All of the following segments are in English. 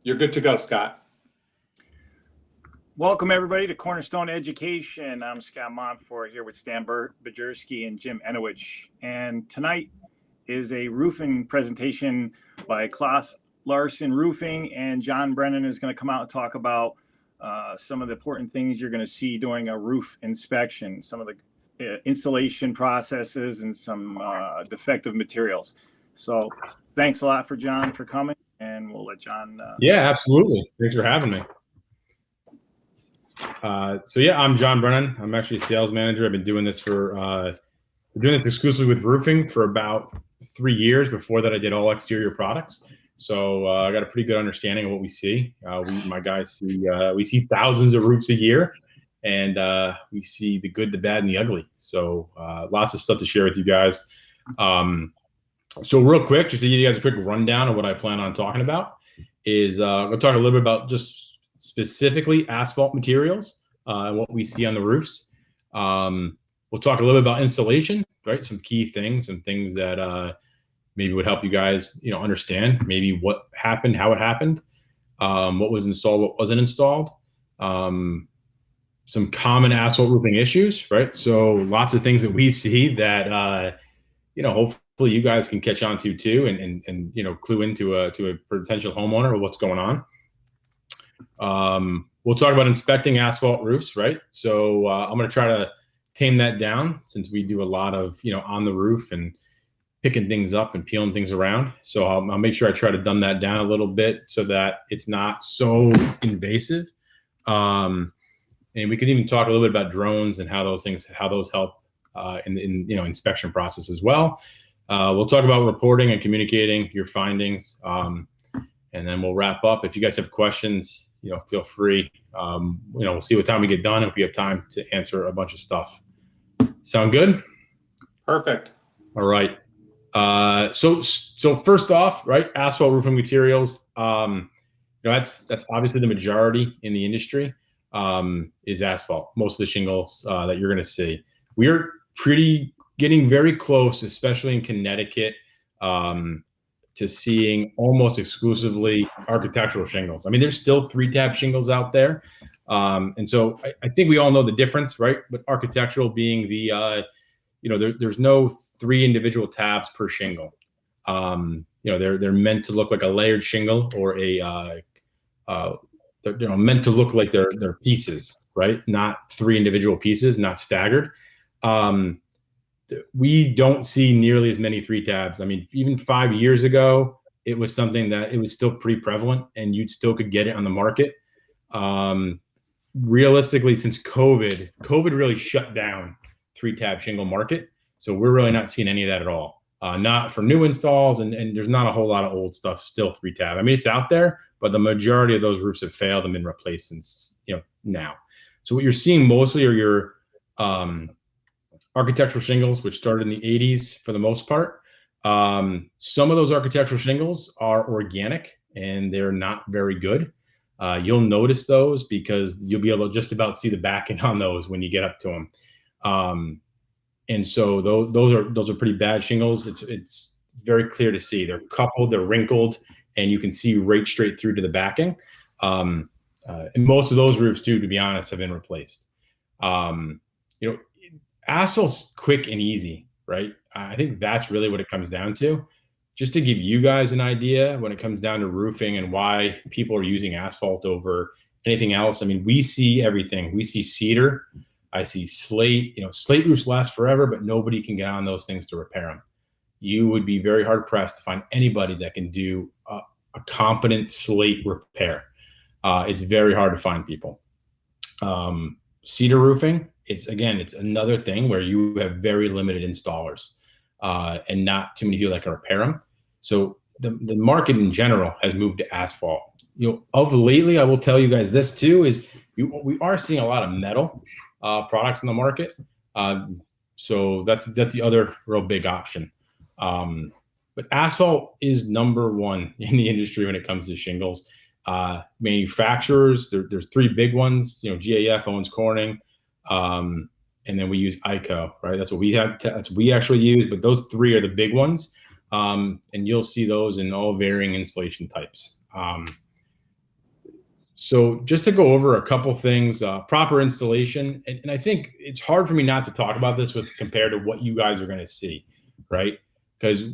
You're good to go, Scott. Welcome, everybody, to Cornerstone Education. I'm Scott Montfort here with Stan Bajerski and Jim Enowich. And tonight is a roofing presentation by Klaus, Larsen Roofing, and John Brennan is going to come out and talk about some of the important things you're going to see during a roof inspection, some of the installation processes, and some defective materials. So thanks a lot for John for coming, and we'll let John. Yeah, absolutely. Thanks for having me. I'm John Brennan. I'm actually a sales manager. I've been doing this exclusively with roofing for about 3 years. Before that, I did all exterior products. So I got a pretty good understanding of what we see. My guys we see thousands of roofs a year, and we see the good, the bad, and the ugly. So lots of stuff to share with you guys. So real quick, just to give you guys a quick rundown of what I plan on talking about is we'll talk a little bit about just specifically asphalt materials and what we see on the roofs. We'll talk a little bit about installation, right? Some key things and things that maybe would help you guys, understand maybe what happened, how it happened, what was installed, what wasn't installed, some common asphalt roofing issues, right? So lots of things that we see that, hopefully you guys can catch on to too, and clue into a potential homeowner of what's going on. We'll talk about inspecting asphalt roofs, right? So I'm going to try to tame that down since we do a lot of, on the roof and picking things up and peeling things around. So I'll make sure I try to dumb that down a little bit so that it's not so invasive. And we could even talk a little bit about drones and how those help in inspection process as well. We'll talk about reporting and communicating your findings. And then we'll wrap up. If you guys have questions, feel free. We'll see what time we get done if we have time to answer a bunch of stuff. Sound good? Perfect. All right. So first off, right, asphalt roofing materials. That's obviously the majority in the industry is asphalt. Most of the shingles that you're going to see. We're getting very close, especially in Connecticut, to seeing almost exclusively architectural shingles. I mean, there's still 3-tab shingles out there. And so I think we all know the difference, right? But architectural being the, there's no 3 individual tabs per shingle. They're meant to look like a layered shingle or they're meant to look like they're pieces, right? Not 3 individual pieces, not staggered. We don't see nearly as many 3 tabs. I mean, even 5 years ago, it was something that it was still pretty prevalent and you still could get it on the market. Realistically, since COVID really shut down 3-tab shingle market. So we're really not seeing any of that at all. Not for new installs, and there's not a whole lot of old stuff still 3-tab. I mean, it's out there, but the majority of those roofs have failed and been replaced since, now. So what you're seeing mostly are your architectural shingles, which started in the 80s for the most part. Some of those architectural shingles are organic and they're not very good. You'll notice those because you'll be able to just about see the backing on those when you get up to them. And so those are pretty bad shingles. It's very clear to see. They're coupled, they're wrinkled, and you can see right straight through to the backing. And most of those roofs too, to be honest, have been replaced. Asphalt's quick and easy, right? I think that's really what it comes down to. Just to give you guys an idea when it comes down to roofing and why people are using asphalt over anything else. I mean, we see everything. We see cedar. I see slate. Slate roofs last forever, but nobody can get on those things to repair them. You would be very hard pressed to find anybody that can do a competent slate repair. It's very hard to find people. Cedar roofing, it's another thing where you have very limited installers and not too many people that can repair them. So the market in general has moved to asphalt. Of lately, I will tell you guys this too, is we are seeing a lot of metal products in the market. So that's the other real big option. But asphalt is number one in the industry when it comes to shingles. Manufacturers, there's 3 big ones, GAF, Owens Corning, and then we use ICO, right? That's what we have. That's what we actually use. But those 3 are the big ones, and you'll see those in all varying installation types. So just to go over a couple things, proper installation, and I think it's hard for me not to talk about this with compared to what you guys are going to see, right? Because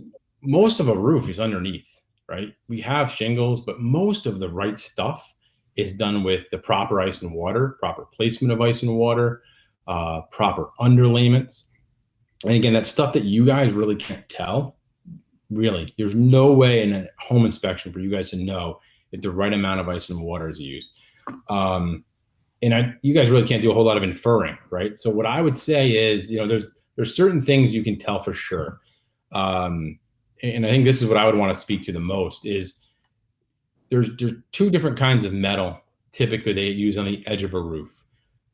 most of a roof is underneath, right? We have shingles, but most of the right stuff is done with the proper ice and water, proper placement of ice and water, proper underlayments. And again, that's stuff that you guys really can't tell. Really, there's no way in a home inspection for you guys to know if the right amount of ice and water is used. You guys really can't do a whole lot of inferring, right? So what I would say is, there's certain things you can tell for sure. And I think this is what I would want to speak to the most is there's two different kinds of metal typically they use on the edge of a roof,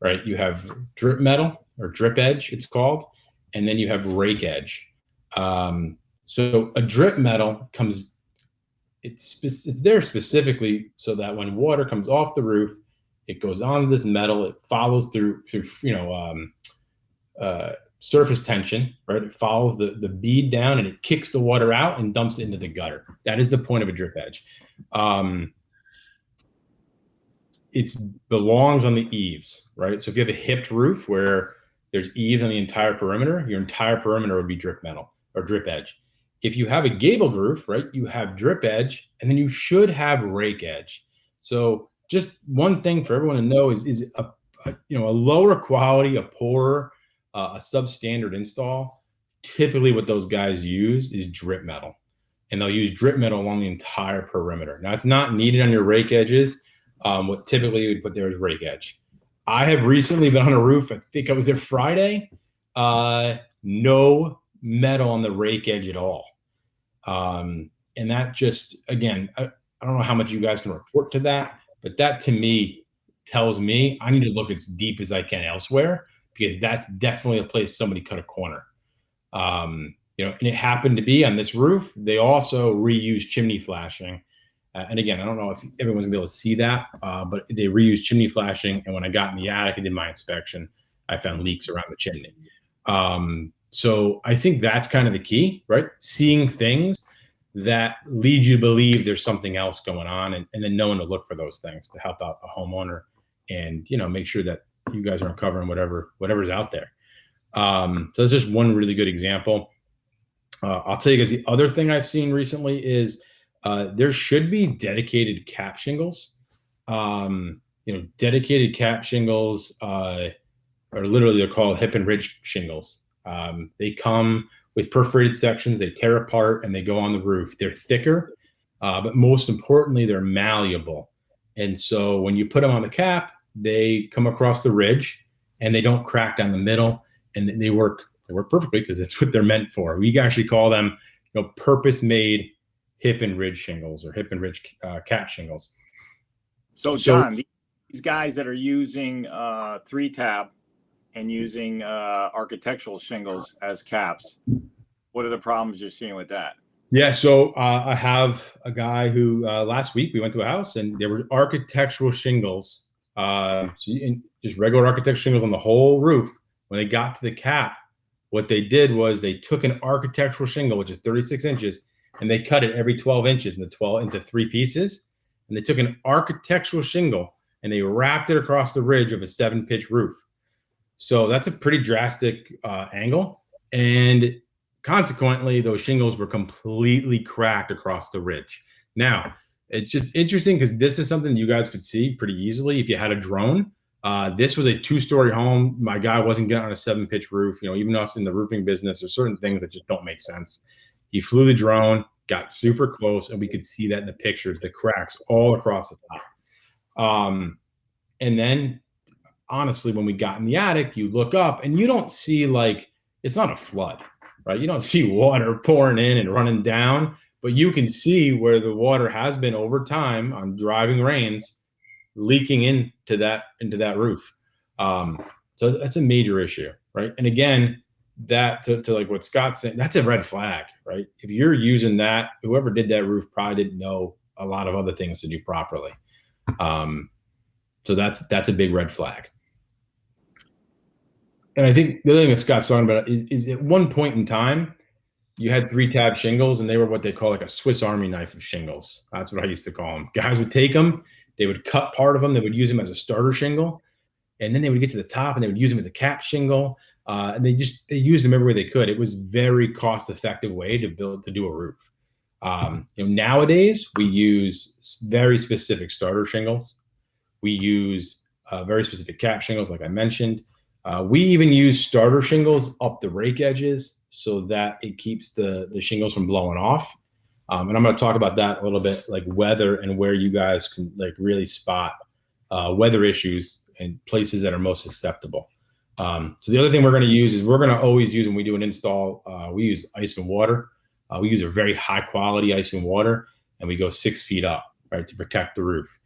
right? You have drip metal or drip edge, it's called, and then you have rake edge. So a drip metal comes, it's there specifically so that when water comes off the roof, it goes onto this metal, it follows through surface tension, right? It follows the bead down and it kicks the water out and dumps it into the gutter. That is the point of a drip edge. It belongs on the eaves, right? So if you have a hipped roof where there's eaves on the entire perimeter, your entire perimeter would be drip metal or drip edge. If you have a gabled roof, right, you have drip edge, and then you should have rake edge. So just one thing for everyone to know is a lower quality, a poorer, a substandard install. Typically, what those guys use is drip metal, and they'll use drip metal along the entire perimeter. Now, it's not needed on your rake edges. What typically you would put there is rake edge. I have recently been on a roof. I think I was there Friday. No metal on the rake edge at all. And that just, again, I don't know how much you guys can report to that, but that to me tells me I need to look as deep as I can elsewhere, because that's definitely a place somebody cut a corner. And it happened to be on this roof. They also reused chimney flashing. And again, I don't know if everyone's gonna be able to see that, but they reused chimney flashing. And when I got in the attic and did my inspection, I found leaks around the chimney. So I think that's kind of the key, right? Seeing things that lead you to believe there's something else going on, and then knowing to look for those things to help out a homeowner and, make sure that you guys are uncovering whatever's out there. So that's just one really good example. I'll tell you guys the other thing I've seen recently is there should be dedicated cap shingles. Dedicated cap shingles are literally, they're called hip and ridge shingles. They come with perforated sections, they tear apart and they go on the roof. They're thicker, but most importantly, they're malleable. And so when you put them on the cap, they come across the ridge and they don't crack down the middle, and they work perfectly because it's what they're meant for. We actually call them, purpose-made hip and ridge shingles or hip and ridge cap shingles. So John, these guys that are using 3-tab and using architectural shingles as caps, what are the problems you're seeing with that? Yeah, so I have a guy who last week we went to a house and there were architectural shingles, just regular architectural shingles on the whole roof. When they got to the cap, what they did was they took an architectural shingle, which is 36 inches, and they cut it every 12 inches into 3 pieces. And they took an architectural shingle and they wrapped it across the ridge of a 7-pitch roof. So that's a pretty drastic angle. And consequently, those shingles were completely cracked across the ridge. Now, it's just interesting because this is something you guys could see pretty easily if you had a drone. This was a 2-story home. My guy wasn't getting on a 7-pitch roof. Even us in the roofing business, there's certain things that just don't make sense. He flew the drone, got super close, and we could see that in the pictures, the cracks all across the top. And then, honestly, when we got in the attic, you look up and you don't see, it's not a flood, right? You don't see water pouring in and running down, but you can see where the water has been over time on driving rains leaking into that roof. So that's a major issue, right? And again, that to like what Scott's saying, that's a red flag, right? If you're using that, whoever did that roof probably didn't know a lot of other things to do properly. So that's a big red flag. And I think the other thing that Scott's talking about is at one point in time, you had 3-tab shingles, and they were what they call like a Swiss Army knife of shingles. That's what I used to call them. Guys would take them, They would cut part of them. They would use them as a starter shingle. And then they would get to the top and they would use them as a cap shingle. And they used them everywhere they could. It was very cost-effective way to do a roof. Nowadays we use very specific starter shingles. We use very specific cap shingles, like I mentioned. We even use starter shingles up the rake edges so that it keeps the shingles from blowing off. And I'm going to talk about that a little bit, like weather and where you guys can like really spot weather issues and places that are most susceptible. So the other thing we're going to use is we're going to always use when we do an install, we use ice and water. We use a very high quality ice and water, and we go 6 feet up, right, to protect the roof.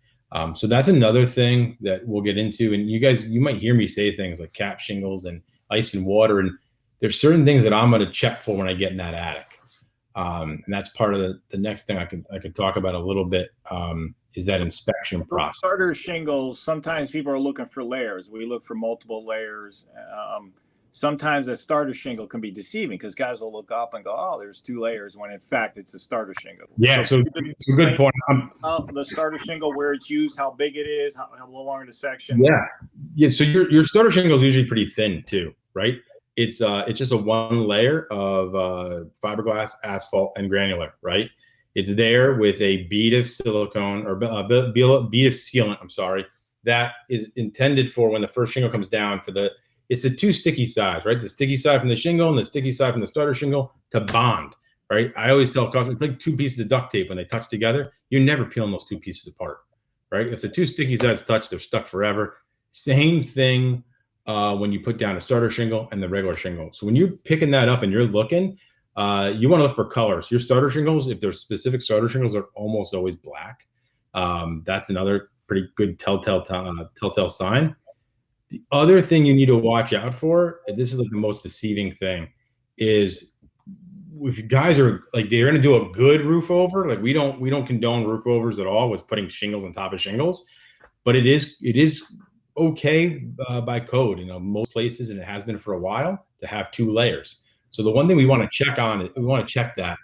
So that's another thing that we'll get into. And you might hear me say things like cap shingles and ice and water. And there's certain things that I'm going to check for when I get in that attic. And that's part of the next thing I could talk about a little bit, is that inspection process. Starter shingles, sometimes people are looking for layers. We look for multiple layers. Sometimes a starter shingle can be deceiving because guys will look up and go, oh, there's 2 layers, when in fact it's a starter shingle. Yeah, so it's a good point. The starter shingle, where it's used, how big it is, how long the section. Yeah. So your starter shingle is usually pretty thin too, right? It's just a 1 layer of fiberglass, asphalt, and granular, right? It's there with a bead of silicone or a bead of sealant. I'm sorry, that is intended for when the first shingle comes down it's the 2 sticky sides, right? The sticky side from the shingle and the sticky side from the starter shingle to bond, right? I always tell customers, it's like 2 pieces of duct tape when they touch together. You're never peeling those 2 pieces apart, right? If the 2 sticky sides touch, they're stuck forever. Same thing when you put down a starter shingle and the regular shingle. So when you're picking that up and you're looking, you want to look for colors. Your starter shingles, if they're specific starter shingles, are almost always black. That's another pretty good telltale sign. The other thing you need to watch out for, and this is like the most deceiving thing, is if guys are like, they're going to do a good roof over, like we don't condone roof overs at all with putting shingles on top of shingles, but it is okay by code, most places, and it has been for a while, to have 2 layers. So the one thing we want to check on, that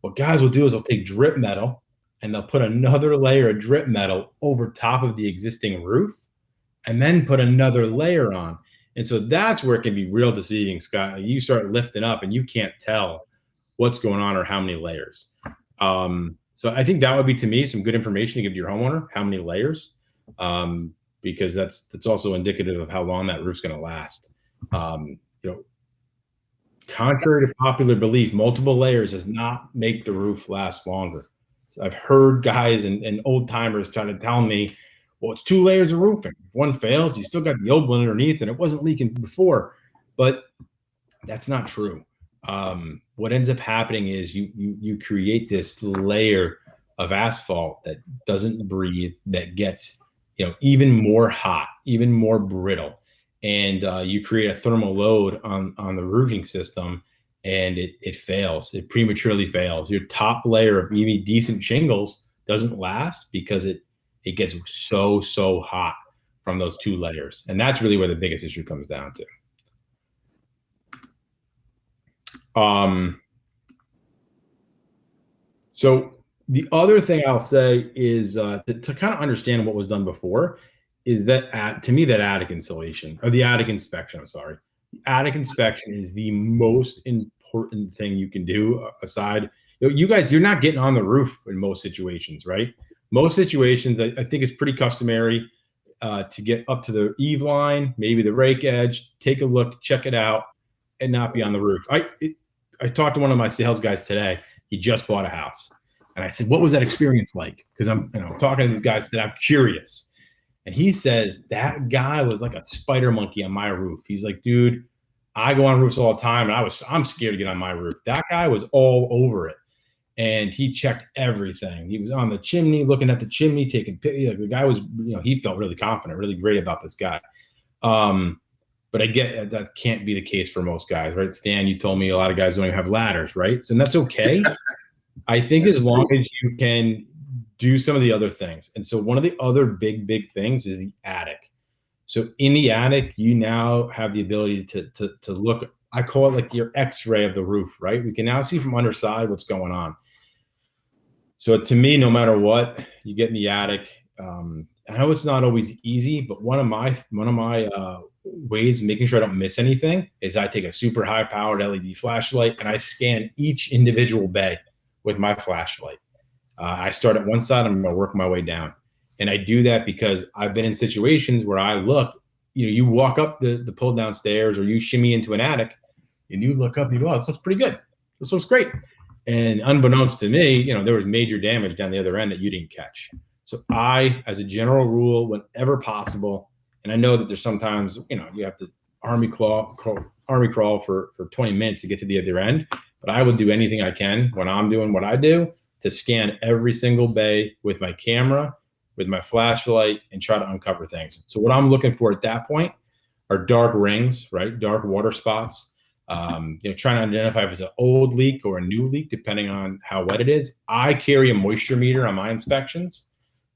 what guys will do is they'll take drip metal and they'll put another layer of drip metal over top of the existing roof and then put another layer on. And so that's where it can be real deceiving, Scott. You start lifting up and you can't tell what's going on or how many layers. So I think that would be, to me, some good information to give to your homeowner, how many layers, because that's also indicative of how long that roof's going to last. Contrary to popular belief, multiple layers does not make the roof last longer. I've heard guys and old timers trying to tell me, well, it's 2 layers of roofing. If one fails, you still got the old one underneath and it wasn't leaking before. But that's not true. What ends up happening is you create this layer of asphalt that doesn't breathe, that gets even more hot, even more brittle. And you create a thermal load on the roofing system, and it fails. It prematurely fails. Your top layer of even decent shingles doesn't last because it gets so hot from those 2 layers. And that's really where the biggest issue comes down to. So the other thing I'll say is to kind of understand what was done before is that, to me, that attic insulation, or the attic inspection, I'm sorry. The attic inspection is the most important thing you can do aside. You guys, you're not getting on the roof in most situations, right? Most situations, I think it's pretty customary to get up to the eave line, maybe the rake edge, take a look, check it out, and not be on the roof. I talked to one of my sales guys today. He just bought a house. And I said, what was that experience like? Because I'm talking to these guys today. I'm curious. And he says, that guy was like a spider monkey on my roof. He's like, dude, I go on roofs all the time, and I'm scared to get on my roof. That guy was all over it. And he checked everything. He was on the chimney, looking at the chimney, taking pictures. The guy was, he felt really confident, really great about this guy. But I get that can't be the case for most guys, right? Stan, you told me a lot of guys don't even have ladders, right? So that's okay. I think as long as you can do some of the other things. And so one of the other big things is the attic. So in the attic, you now have the ability to look, I call it like your X-ray of the roof, right? We can now see from underside what's going on. So to me, no matter what, you get in the attic, I know it's not always easy, but one of my ways of making sure I don't miss anything is I take a super high powered LED flashlight and I scan each individual bay with my flashlight. I start at one side, I'm going to work my way down. And I do that because I've been in situations where I look, you walk up the pull down stairs or you shimmy into an attic and you look up and you go, oh, this looks pretty good. This looks great. And unbeknownst to me, there was major damage down the other end that you didn't catch. So I, as a general rule, whenever possible, and I know that there's sometimes, you have to army crawl for 20 minutes to get to the other end, but I will do anything I can when I'm doing what I do to scan every single bay with my camera, with my flashlight, and try to uncover things. So what I'm looking for at that point are dark rings, right? Dark water spots. Trying to identify if it's an old leak or a new leak, depending on how wet it is. I carry a moisture meter on my inspections.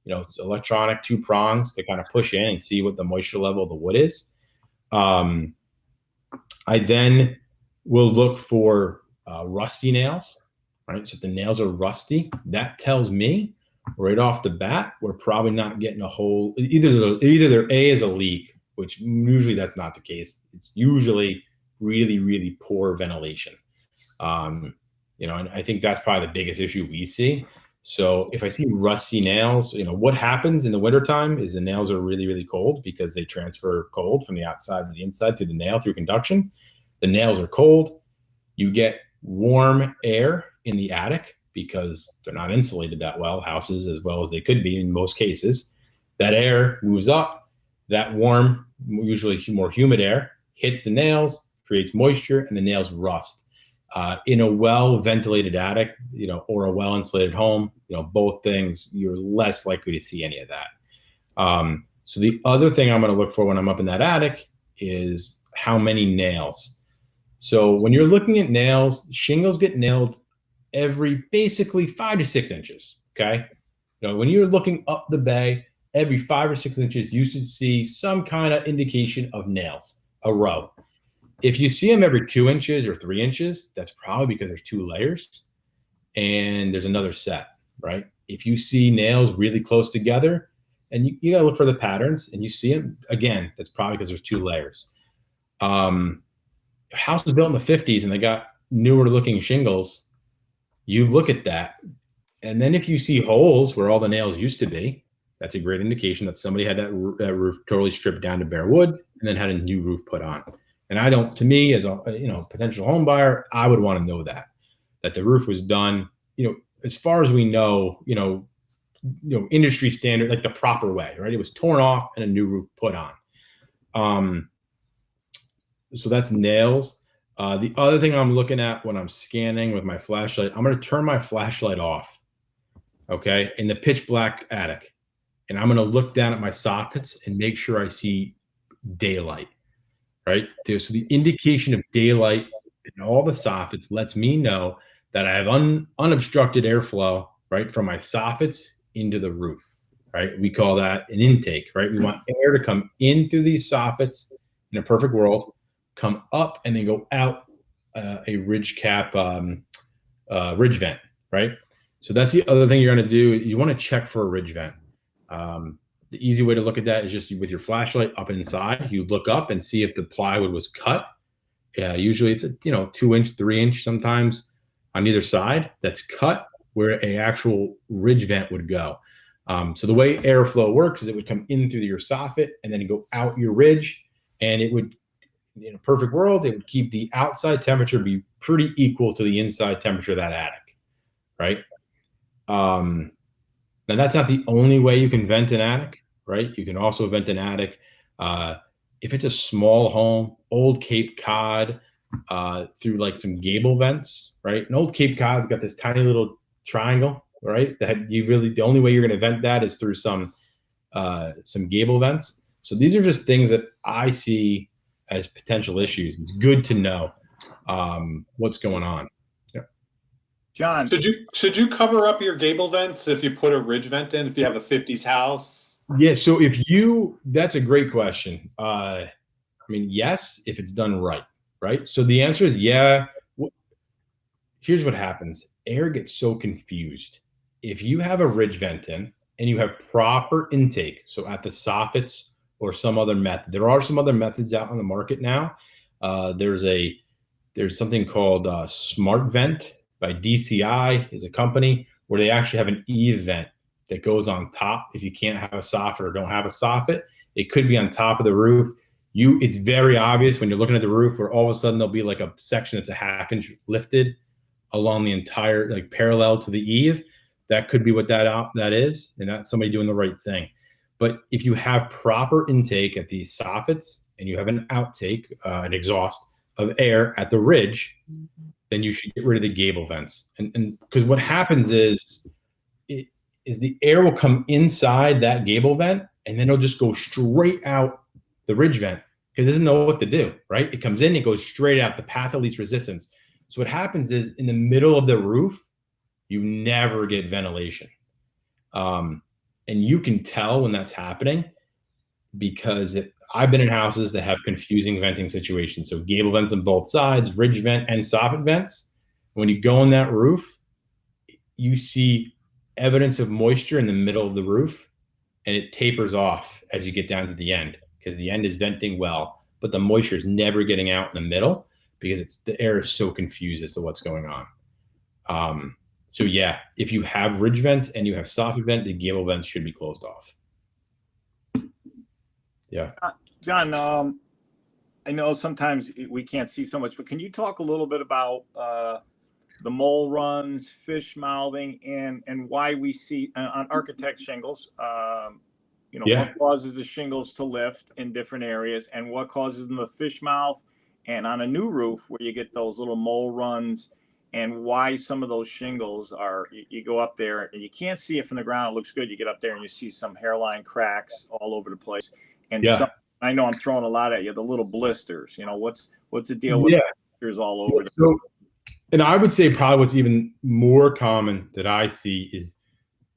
It's electronic, 2 prongs to kind of push in and see what the moisture level of the wood is. I then will look for rusty nails, right? So if the nails are rusty, that tells me right off the bat, we're probably not getting a whole, either there A is a leak, which usually that's not the case. It's usually really, really poor ventilation. And I think that's probably the biggest issue we see. So if I see rusty nails, what happens in the wintertime is the nails are really, really cold because they transfer cold from the outside to the inside through the nail through conduction. The nails are cold. You get warm air in the attic because they're not insulated that well, houses as well as they could be in most cases. That air moves up. That warm, usually more humid air hits the nails, creates moisture, and the nails rust. In a well-ventilated attic, or a well-insulated home, both things, you're less likely to see any of that. So the other thing I'm going to look for when I'm up in that attic is how many nails. So when you're looking at nails, shingles get nailed every basically 5 to 6 inches. Okay. When you're looking up the bay, every 5 or 6 inches, you should see some kind of indication of nails, a row. If you see them every 2 inches or 3 inches, that's probably because there's 2 layers and there's another set, right? If you see nails really close together, and you got to look for the patterns and you see them, again, that's probably because there's 2 layers. House was built in the 50s and they got newer looking shingles. You look at that. And then if you see holes where all the nails used to be, that's a great indication that somebody had that roof totally stripped down to bare wood and then had a new roof put on. And to me, as a potential home buyer, I would want to know that the roof was done, as far as we know, industry standard, like the proper way, right? It was torn off and a new roof put on. So that's nails. The other thing I'm looking at when I'm scanning with my flashlight, I'm going to turn my flashlight off, okay, in the pitch black attic. And I'm going to look down at my soffits and make sure I see daylight. Right there, so the indication of daylight in all the soffits lets me know that I have unobstructed airflow, right, from my soffits into the roof. Right, we call that an intake. Right, we want air to come in through these soffits in a perfect world, come up and then go out a ridge cap, ridge vent. Right, so that's the other thing you're going to do. You want to check for a ridge vent. The easy way to look at that is just with your flashlight up inside, you look up and see if the plywood was cut. Usually it's a 2 inch, 3 inch, sometimes on either side that's cut where a actual ridge vent would go. So the way airflow works is it would come in through your soffit and then go out your ridge, and it would, in a perfect world, it would keep the outside temperature be pretty equal to the inside temperature of that attic, right? Now that's not the only way you can vent an attic. Right? You can also vent an attic. If it's a small home, old Cape Cod, through like some gable vents, right? An old Cape Cod's got this tiny little triangle, right? That the only way you're going to vent that is through some gable vents. So these are just things that I see as potential issues. It's good to know what's going on. John, Should you cover up your gable vents if you put a ridge vent in, if you have a 50s house? Yeah, so that's a great question. Yes, if it's done right? So the answer is yeah. Here's what happens. Air gets so confused. If you have a ridge vent in, and you have proper intake, so at the soffits or some other method, there are some other methods out on the market now. There's something called Smart Vent by DCI is a company where they actually have an eave vent that goes on top. If you can't have a soffit or don't have a soffit, it could be on top of the roof. It's very obvious when you're looking at the roof where all of a sudden there'll be like a section that's a half-inch lifted along the entire, like parallel to the eave. That could be what that is, and that's somebody doing the right thing. But if you have proper intake at these soffits and you have an outtake, an exhaust of air at the ridge, then you should get rid of the gable vents. And because what happens is the air will come inside that gable vent and then it'll just go straight out the ridge vent because it doesn't know what to do, right? It comes in, it goes straight out, the path of least resistance. So what happens is in the middle of the roof, you never get ventilation. And you can tell when that's happening because I've been in houses that have confusing venting situations. So gable vents on both sides, ridge vent and soffit vents. When you go on that roof, you see evidence of moisture in the middle of the roof, and it tapers off as you get down to the end because the end is venting well, but the moisture is never getting out in the middle because the air is so confused as to what's going on. So yeah, if you have ridge vents and you have soffit vent, the gable vents should be closed off. Yeah. John, I know sometimes we can't see so much, but can you talk a little bit about the mole runs, fish mouthing, and why we see on architect shingles, what causes the shingles to lift in different areas and what causes them to fish mouth, and on a new roof where you get those little mole runs, and why some of those shingles are, you go up there and you can't see it from the ground. It looks good. You get up there and you see some hairline cracks all over the place. And some, I know I'm throwing a lot at you, the little blisters, what's the deal with blisters all over? And I would say probably what's even more common that I see is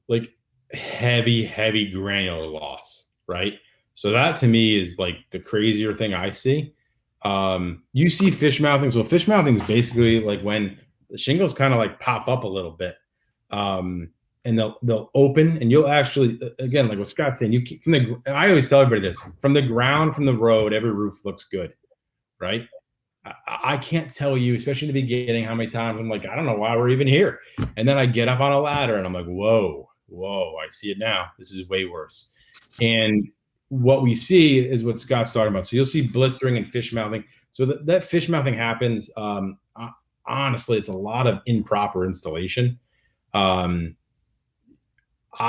like heavy granular loss, right? So that to me is like the crazier thing I see. You see fish mouthing. So fish mouthing is basically like when the shingles kind of like pop up a little bit, and they'll open, and you'll actually, again, like what Scott's saying, you keep I always tell everybody this, from the ground, from the road, every roof looks good, right? I can't tell you, especially in the beginning, how many times I'm like, I don't know why we're even here. And then I get up on a ladder and I'm like, whoa, I see it now. This is way worse. And what we see is what Scott's talking about. So you'll see blistering and fish mouthing. So that fish mouthing happens, honestly, it's a lot of improper installation. I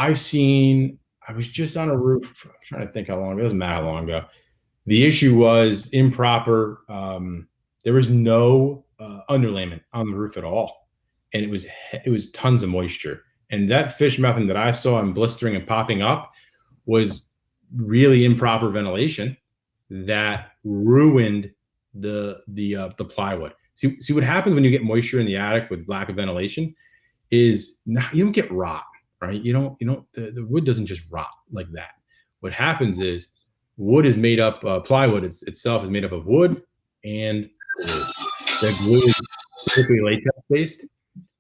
was just on a roof. I'm trying to think how long ago. It doesn't matter how long ago. The issue was improper. There was no underlayment on the roof at all, and it was tons of moisture. And that fish mouthing that I saw and blistering and popping up was really improper ventilation that ruined the plywood. See what happens when you get moisture in the attic with lack of ventilation is you don't get rot, right? The wood doesn't just rot like that. What happens is wood is made up, plywood itself is made up of wood and glue. The glue is typically latex based,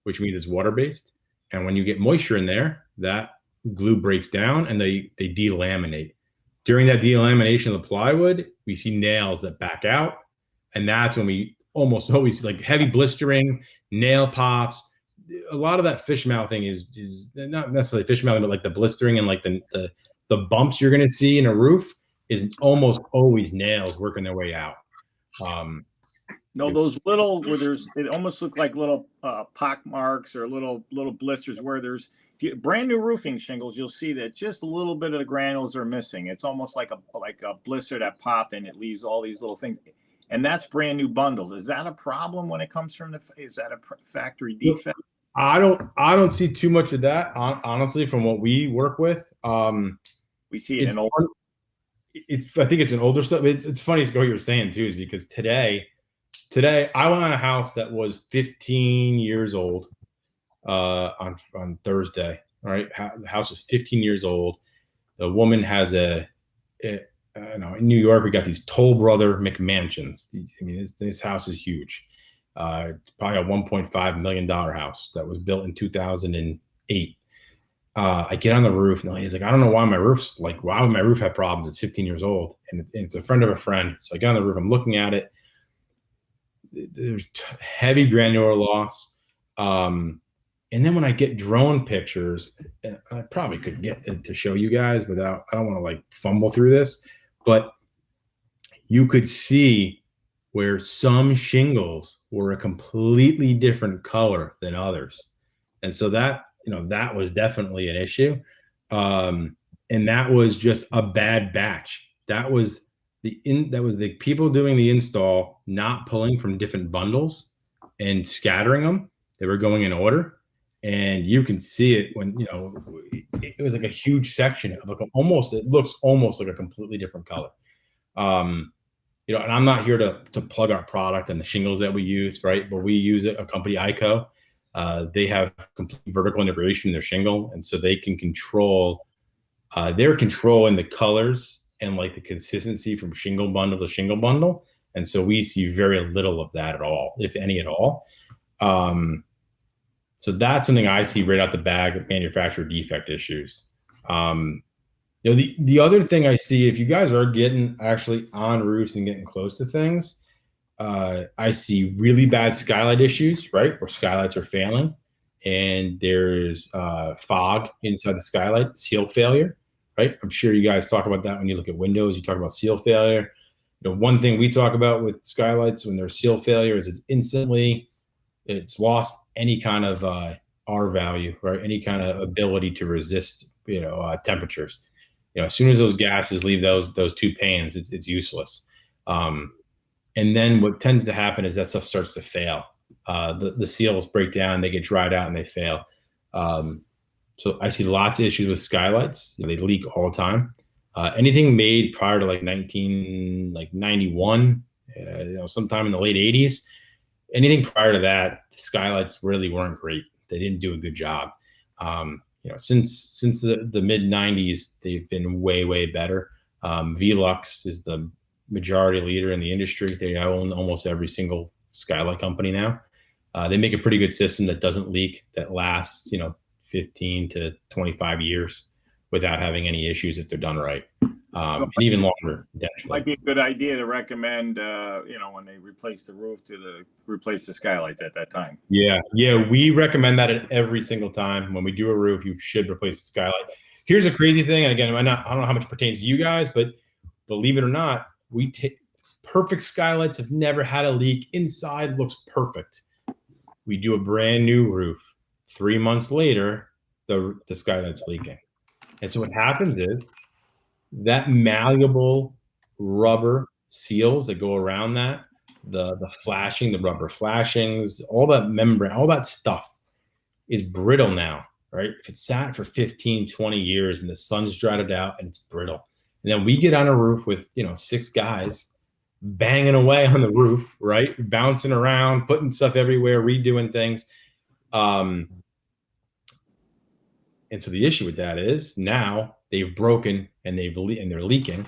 which means it's water based. And when you get moisture in there, that glue breaks down and they delaminate. During that delamination of the plywood, we see nails that back out. And that's when we almost always like heavy blistering, nail pops. A lot of that fish mouthing is not necessarily fish mouthing, but like the blistering and like the bumps you're going to see in a roof is almost always nails working their way out. No, those little it almost look like little pock marks or little blisters where there's brand new roofing shingles. You'll see that just a little bit of the granules are missing. It's almost like a blister that popped and it leaves all these little things. And that's brand new bundles. Is that a problem when it comes from is that a factory defect? I don't see too much of that, honestly, from what we work with. We see it in old. I think it's an older stuff. It's funny what you were saying too, is because today I went on a house that was 15 years old on Thursday. All right, the house was 15 years old. The woman has in New York, we got these Toll Brother McMansions. I mean, this house is huge. Probably a $1.5 million house that was built in 2008. I get on the roof, and the lady's like, I don't know why my roof's like, why would my roof have problems? It's 15 years old, and it's a friend of a friend. So I get on the roof, I'm looking at it. There's heavy granular loss. And then when I get drone pictures, and I probably could get it to show you guys without, I don't want to like fumble through this, but you could see where some shingles were a completely different color than others. And so that, that was definitely an issue. And that was just a bad batch. That was the people doing the install not pulling from different bundles and scattering them. They were going in order, and you can see it when it was like a huge section of like it looks almost like a completely different color. And I'm not here to plug our product and the shingles that we use, right? But we use a company, ICO. They have complete vertical integration in their shingle, and so they can control. They're controlling the colors and like the consistency from shingle bundle to shingle bundle, and so we see very little of that at all, if any at all. So that's something I see right out the bag of manufacturer defect issues. The other thing I see, if you guys are getting actually on roofs and getting close to things, I see really bad skylight issues, right? Where skylights are failing, and there's fog inside the skylight, seal failure, right? I'm sure you guys talk about that when you look at windows. You talk about seal failure. One thing we talk about with skylights when there's seal failure is it's lost any kind of R value, right? Any kind of ability to resist, temperatures. As soon as those gases leave those two panes, it's useless. And then what tends to happen is that stuff starts to fail. The seals break down, they get dried out, and they fail. So I see lots of issues with skylights. They leak all the time. Anything made prior to like 1991, sometime in the late 80s, anything prior to that, the skylights really weren't great. They didn't do a good job. Since the mid 90s, they've been way better. Velux is the majority leader in the industry. They own almost every single skylight company now. They make a pretty good system that doesn't leak, that lasts 15 to 25 years without having any issues if they're done right. And even longer, potentially. Might be a good idea to recommend, when they replace the roof, to replace the skylights at that time. Yeah, we recommend that at every single time. When we do a roof, you should replace the skylight. Here's a crazy thing, and again, I don't know how much pertains to you guys, but believe it or not, perfect skylights have never had a leak. Inside looks perfect. We do a brand new roof. 3 months later, the skylight's leaking. And so what happens is that malleable rubber seals that go around that, the flashing, the rubber flashings, all that membrane, all that stuff is brittle now, right? If it's sat for 15, 20 years and the sun's dried it out and it's brittle. And then we get on a roof with, 6 guys banging away on the roof, right? Bouncing around, putting stuff everywhere, redoing things. And so the issue with that is now they've broken and they're leaking,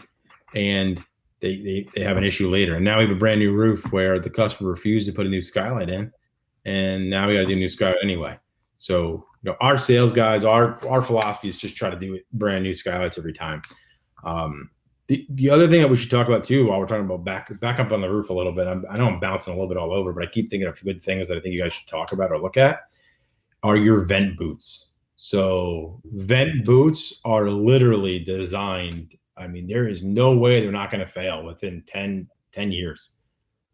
and they have an issue later. And now we have a brand new roof where the customer refused to put a new skylight in, and now we got to do a new skylight anyway. So our sales guys, our philosophy is just try to do brand new skylights every time. The other thing that we should talk about too, while we're talking about back up on the roof a little bit, I know I'm bouncing a little bit all over, but I keep thinking of good things that I think you guys should talk about or look at, are your vent boots. So vent boots are literally designed. I mean, there is no way they're not going to fail within 10 years,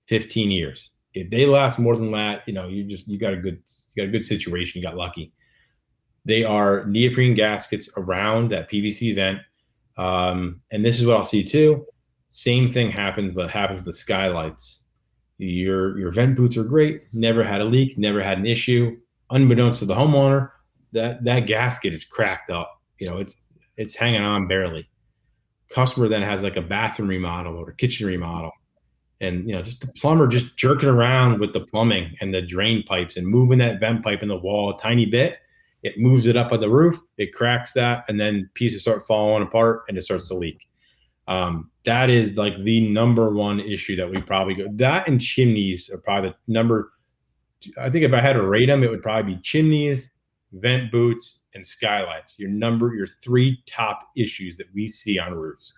15 years. If they last more than that, you got a good situation. You got lucky. They are neoprene gaskets around that PVC vent. And this is what I'll see too. Same thing happens with the skylights. Your vent boots are great. Never had a leak, never had an issue. Unbeknownst to the homeowner, that gasket is cracked up. It's hanging on barely. Customer then has like a bathroom remodel or a kitchen remodel, and just the plumber just jerking around with the plumbing and the drain pipes and moving that vent pipe in the wall a tiny bit. It moves it up on the roof, it cracks that, and then pieces start falling apart and it starts to leak. That is like the number one issue that we probably go. That and chimneys are probably the number. I think if I had to rate them, it would probably be chimneys, vent boots, and skylights. Your 3 top issues that we see on roofs.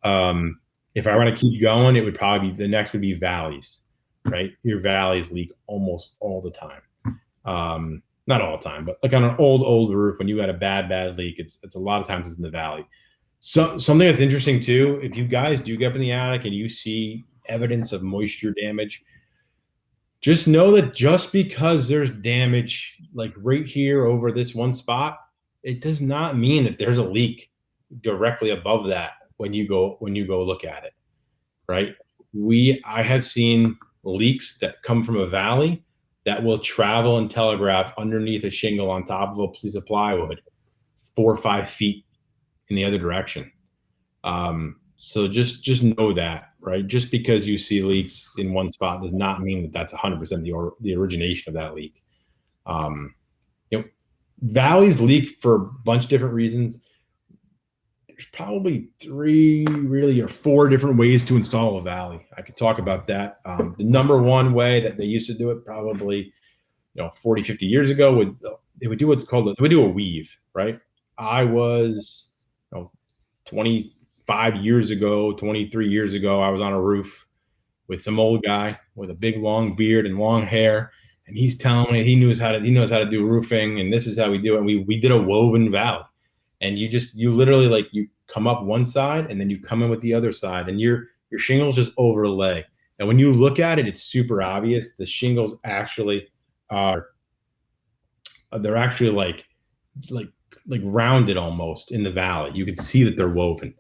If I want to keep going, it would probably be the next would be valleys, right? Your valleys leak almost all the time. Not all the time, but like on an old roof, when you got a bad leak, it's a lot of times it's in the valley. So something that's interesting too, if you guys do get up in the attic and you see evidence of moisture damage, just know that just because there's damage like right here over this one spot, it does not mean that there's a leak directly above that when you go look at it, right? I have seen leaks that come from a valley that will travel and telegraph underneath a shingle on top of a piece of plywood 4 or 5 feet in the other direction. So just know that, right? Just because you see leaks in one spot does not mean that that's 100% the origination of that leak. Valleys leak for a bunch of different reasons. There's probably 3 really or 4 different ways to install a valley. I could talk about that. The number one way that they used to do it probably 40, 50 years ago they would do what's called they would do a weave, right? I was 25 years ago, 23 years ago, I was on a roof with some old guy with a big long beard and long hair, and he's telling me he knows how to do roofing, and this is how we do it. We did a woven valley, and you literally like you come up one side and then you come in with the other side, and your shingles just overlay. And when you look at it, it's super obvious. The shingles actually they're actually like rounded almost in the valley. You can see that they're woven.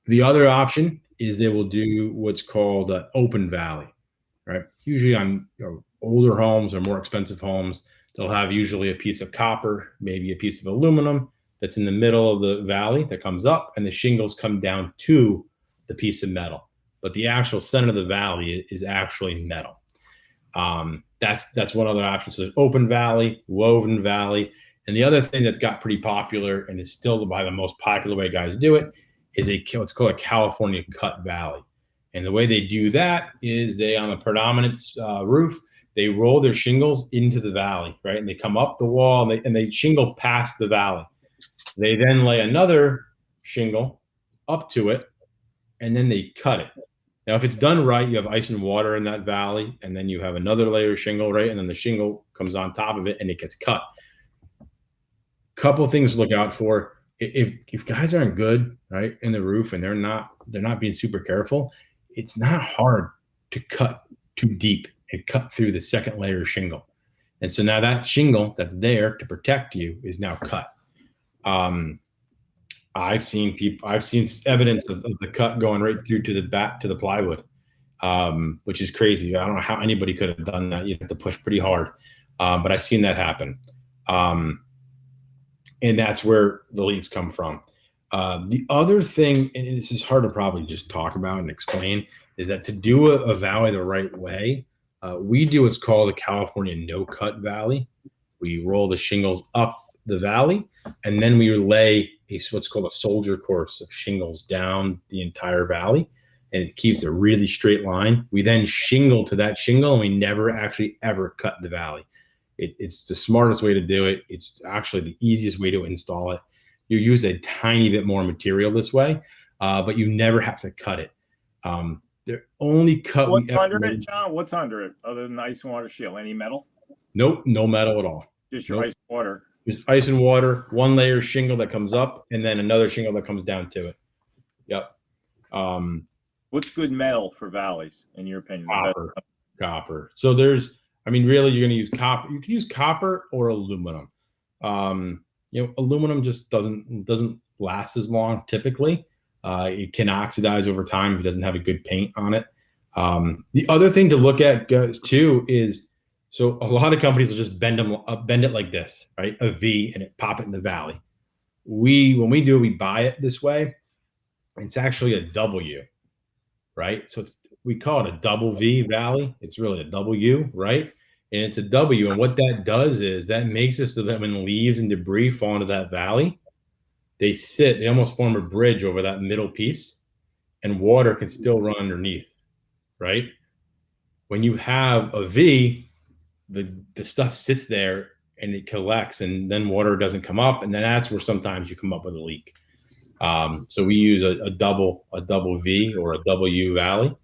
The other option is they will do what's called an open valley, right? Usually on older homes or more expensive homes, they'll have usually a piece of copper, maybe a piece of aluminum that's in the middle of the valley that comes up, and the shingles come down to the piece of metal. But the actual center of the valley is actually metal. That's one other option. So there's open valley, woven valley. And the other thing that's got pretty popular and is still by the most popular way guys do it is what's called a California cut valley. And the way they do that is they, on a predominance roof, they roll their shingles into the valley, right? And they come up the wall and they shingle past the valley. They then lay another shingle up to it, and then they cut it. Now, if it's done right, you have ice and water in that valley, and then you have another layer of shingle, right? And then the shingle comes on top of it and it gets cut. Couple things to look out for. If guys aren't good, right, in the roof and they're not being super careful, it's not hard to cut too deep and cut through the second layer of shingle. And so now that shingle that's there to protect you is now cut. I've seen evidence of the cut going right through to the back to the plywood, which is crazy. I don't know how anybody could have done that. You have to push pretty hard, but I've seen that happen. And that's where the leaks come from. The other thing, and this is hard to probably just talk about and explain, is that to do a valley the right way, we do what's called a California no-cut valley. We roll the shingles up the valley, and then we lay what's called a soldier course of shingles down the entire valley, and it keeps a really straight line. We then shingle to that shingle, and we never actually ever cut the valley. It's the smartest way to do it. It's actually the easiest way to install it. You use a tiny bit more material this way, but you never have to cut it. The only cut What's under it, John? What's under it other than ice and water shield? Any metal? Nope, no metal at all. Just your ice and water. Just ice and water, one layer shingle that comes up, and then another shingle that comes down to it. Yep. What's good metal for valleys, in your opinion? Copper. So really, you're going to use copper. You can use copper or aluminum. Aluminum just doesn't last as long typically. It can oxidize over time if it doesn't have a good paint on it. The other thing to look at, guys, too, is so a lot of companies will just bend it like this, right? A V, and pop it in the valley. When we do it, we buy it this way. It's actually a W, right? So we call it a double V valley. It's really a W, right? And it's a W. And what that does is that makes it so that when leaves and debris fall into that valley, they almost form a bridge over that middle piece, and water can still run underneath, right? When you have a V, the stuff sits there and it collects, and then water doesn't come up, and then that's where sometimes you come up with a leak. So we use a double V or a W valley.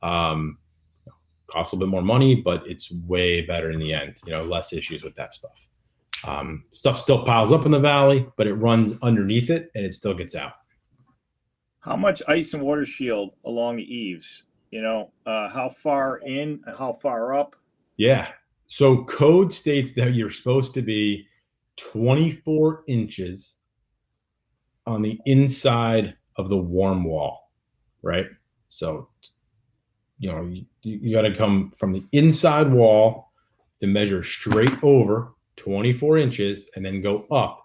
Costs a little bit more money, but it's way better in the end. Less issues with that stuff. Stuff still piles up in the valley, but it runs underneath it and it still gets out. How much ice and water shield along the eaves? How far in, how far up? Yeah. So code states that you're supposed to be 24 inches on the inside of the warm wall, right? So, you got to come from the inside wall to measure straight over 24 inches and then go up.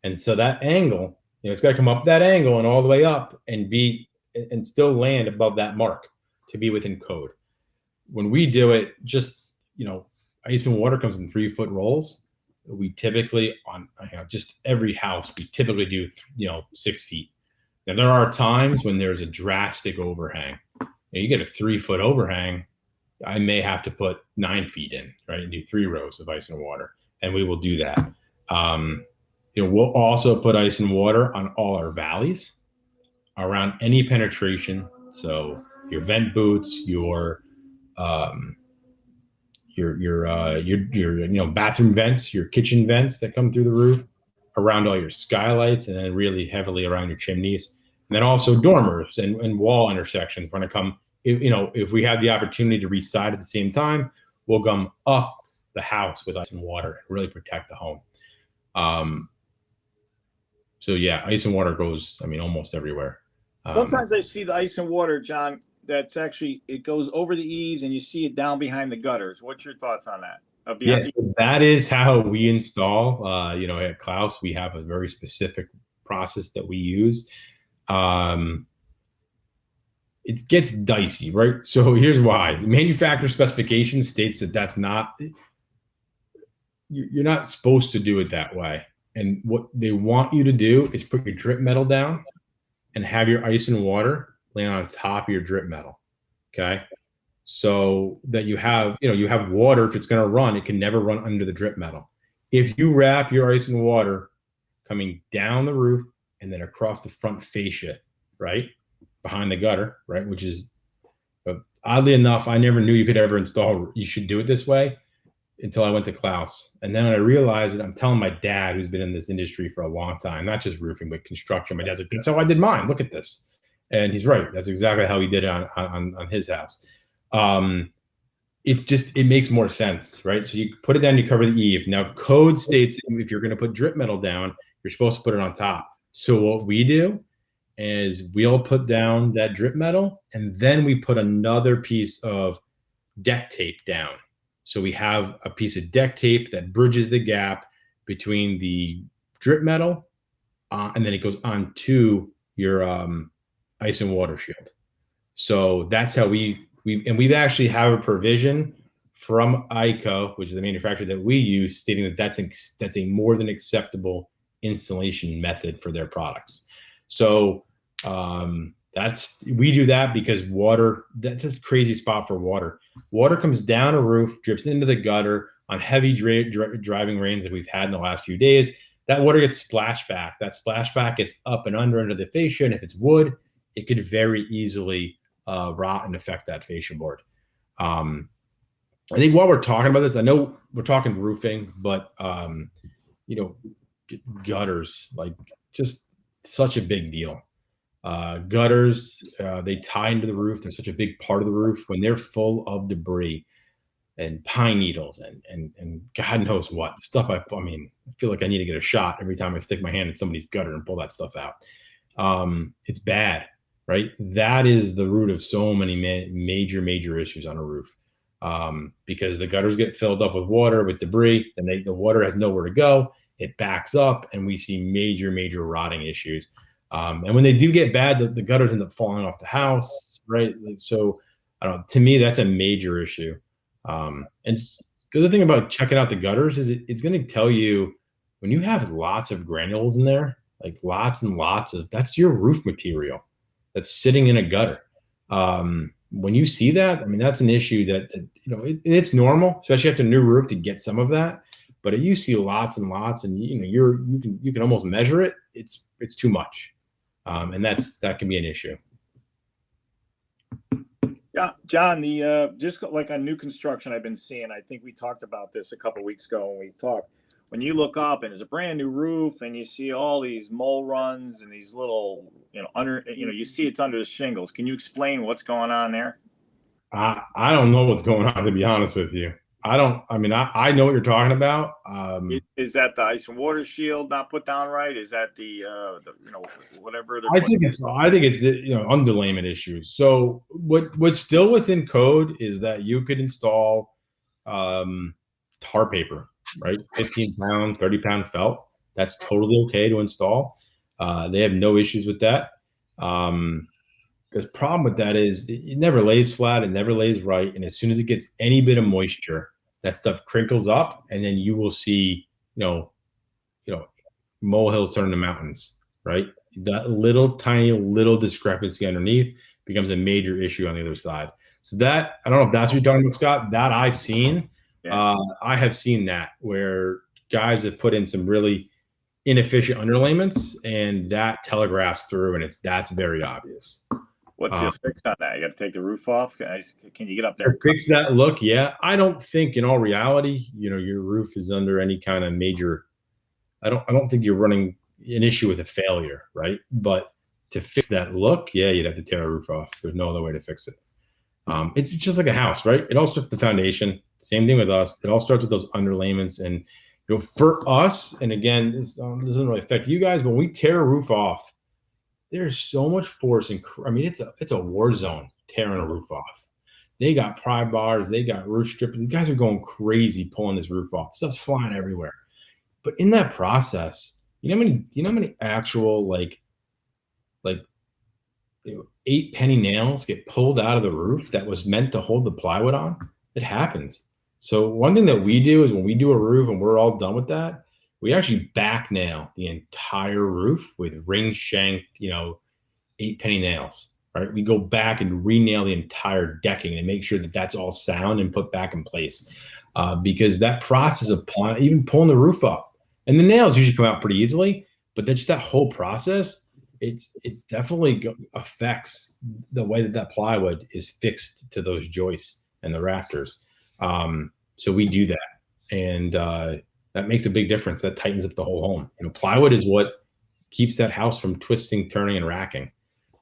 And so that angle, it's got to come up that angle and all the way up and still land above that mark to be within code. When we do it, just, ice and water comes in 3-foot rolls. We typically just every house, we typically do, 6 feet. Now there are times when there's a drastic overhang. You get a 3-foot overhang, I may have to put 9 feet in, right? And do 3 rows of ice and water. And we will do that. We'll also put ice and water on all our valleys around any penetration. So your vent boots, your bathroom vents, your kitchen vents that come through the roof, around all your skylights, and then really heavily around your chimneys. And then also dormers and wall intersections. We're going to come, if we have the opportunity to reside at the same time, we'll come up the house with ice and water and really protect the home. So yeah, ice and water goes, almost everywhere. Sometimes I see the ice and water, John, that's actually, it goes over the eaves and you see it down behind the gutters. What's your thoughts on that? Yeah, so that is how we install. At Klaus, we have a very specific process that we use. It gets dicey, right? So here's why. The manufacturer specification states that that's not, you're not supposed to do it that way. And what they want you to do is put your drip metal down and have your ice and water lay on top of your drip metal. Okay. So that you have water. If it's going to run, it can never run under the drip metal. If you wrap your ice and water coming down the roof and then across the front fascia, right, behind the gutter, right, which is oddly enough, I never knew you could ever install. You should do it this way until I went to Klaus, and then I realized that I'm telling my dad, who's been in this industry for a long time, not just roofing but construction. My dad's like, "That's how I did mine. Look at this," and he's right. That's exactly how he did it on his house. It makes more sense, right? So you put it down, you cover the eave. Now code states if you're going to put drip metal down, you're supposed to put it on top. So what we do is we'll put down that drip metal and then we put another piece of deck tape down. So we have a piece of deck tape that bridges the gap between the drip metal and then it goes onto your ice and water shield. So that's how we've actually have a provision from ICO, which is the manufacturer that we use, stating that that's a more than acceptable installation method for their products. So we do that because water, that's a crazy spot for water. Water comes down a roof, drips into the gutter on heavy driving rains that we've had in the last few days. That water gets splashed back. That splashback gets up and under the fascia, and if it's wood, it could very easily rot and affect that fascia board. I think while we're talking about this, I know we're talking roofing, but gutters, like, just such a big deal. Gutters, they tie into the roof. They're such a big part of the roof. When they're full of debris and pine needles and God knows what stuff, I feel like I need to get a shot every time I stick my hand in somebody's gutter and pull that stuff out. It's bad, right? That is the root of so many major issues on a roof, because the gutters get filled up with water, with debris, and the water has nowhere to go. It backs up, and we see major rotting issues. And when they do get bad, the gutters end up falling off the house, right? So, to me, that's a major issue. And the other thing about checking out the gutters is it's going to tell you when you have lots of granules in there, like lots and lots of, that's your roof material that's sitting in a gutter. when you see that, I mean, that's an issue that you know, it's normal, especially after a new roof, to get some of that. But if you see lots and lots, and you know, you can almost measure it, it's too much, and that can be an issue. Yeah, John, the just like on new construction I've been seeing, I think we talked about this a couple weeks ago when we talked. When you look up and it's a brand new roof and you see all these mole runs and these little, you see it's under the shingles. Can you explain what's going on there? I don't know what's going on, to be honest with you. I don't. I mean, I know what you're talking about. Is that the ice and water shield not put down right? Is that the whatever? I think it's you know, underlayment issues. So what's still within code is that you could install tar paper, right? 15-pound, 30-pound felt. That's totally okay to install. They have no issues with that. The problem with that is it never lays flat, it never lays right, and as soon as it gets any bit of moisture, that stuff crinkles up, and then you will see, you know, molehills turn into mountains, right? That little tiny little discrepancy underneath becomes a major issue on the other side. So that, I don't know if that's what you're talking about, Scott. That I've seen. Yeah. I have seen that where guys have put in some really inefficient underlayments, and that telegraphs through, and that's very obvious. What's the fix on that? You got to take the roof off. Can you get up there? Fix that look? Yeah, I don't think in all reality, you know, your roof is under any kind of major. I don't think you're running an issue with a failure, right? But to fix that look, yeah, you'd have to tear a roof off. There's no other way to fix it. It's just like a house, right? It all starts with the foundation. Same thing with us. It all starts with those underlayments, and you know, for us, and again, this doesn't really affect you guys, but when we tear a roof off, there's so much force, and I mean, it's a war zone tearing a roof off. They got pry bars, they got roof strippers. You guys are going crazy pulling this roof off. Stuff's flying everywhere. But in that process, you know how many actual like 8 penny nails get pulled out of the roof that was meant to hold the plywood on? It happens. So one thing that we do is when we do a roof and we're all done with that, we actually back nail the entire roof with ring shanked, you know, 8 penny nails, right? We go back and re-nail the entire decking and make sure that that's all sound and put back in place, because that process of even pulling the roof up, and the nails usually come out pretty easily, but that's that whole process. It's definitely affects the way that plywood is fixed to those joists and the rafters. So we do that, and that makes a big difference. That tightens up the whole home. You know, plywood is what keeps that house from twisting, turning, and racking,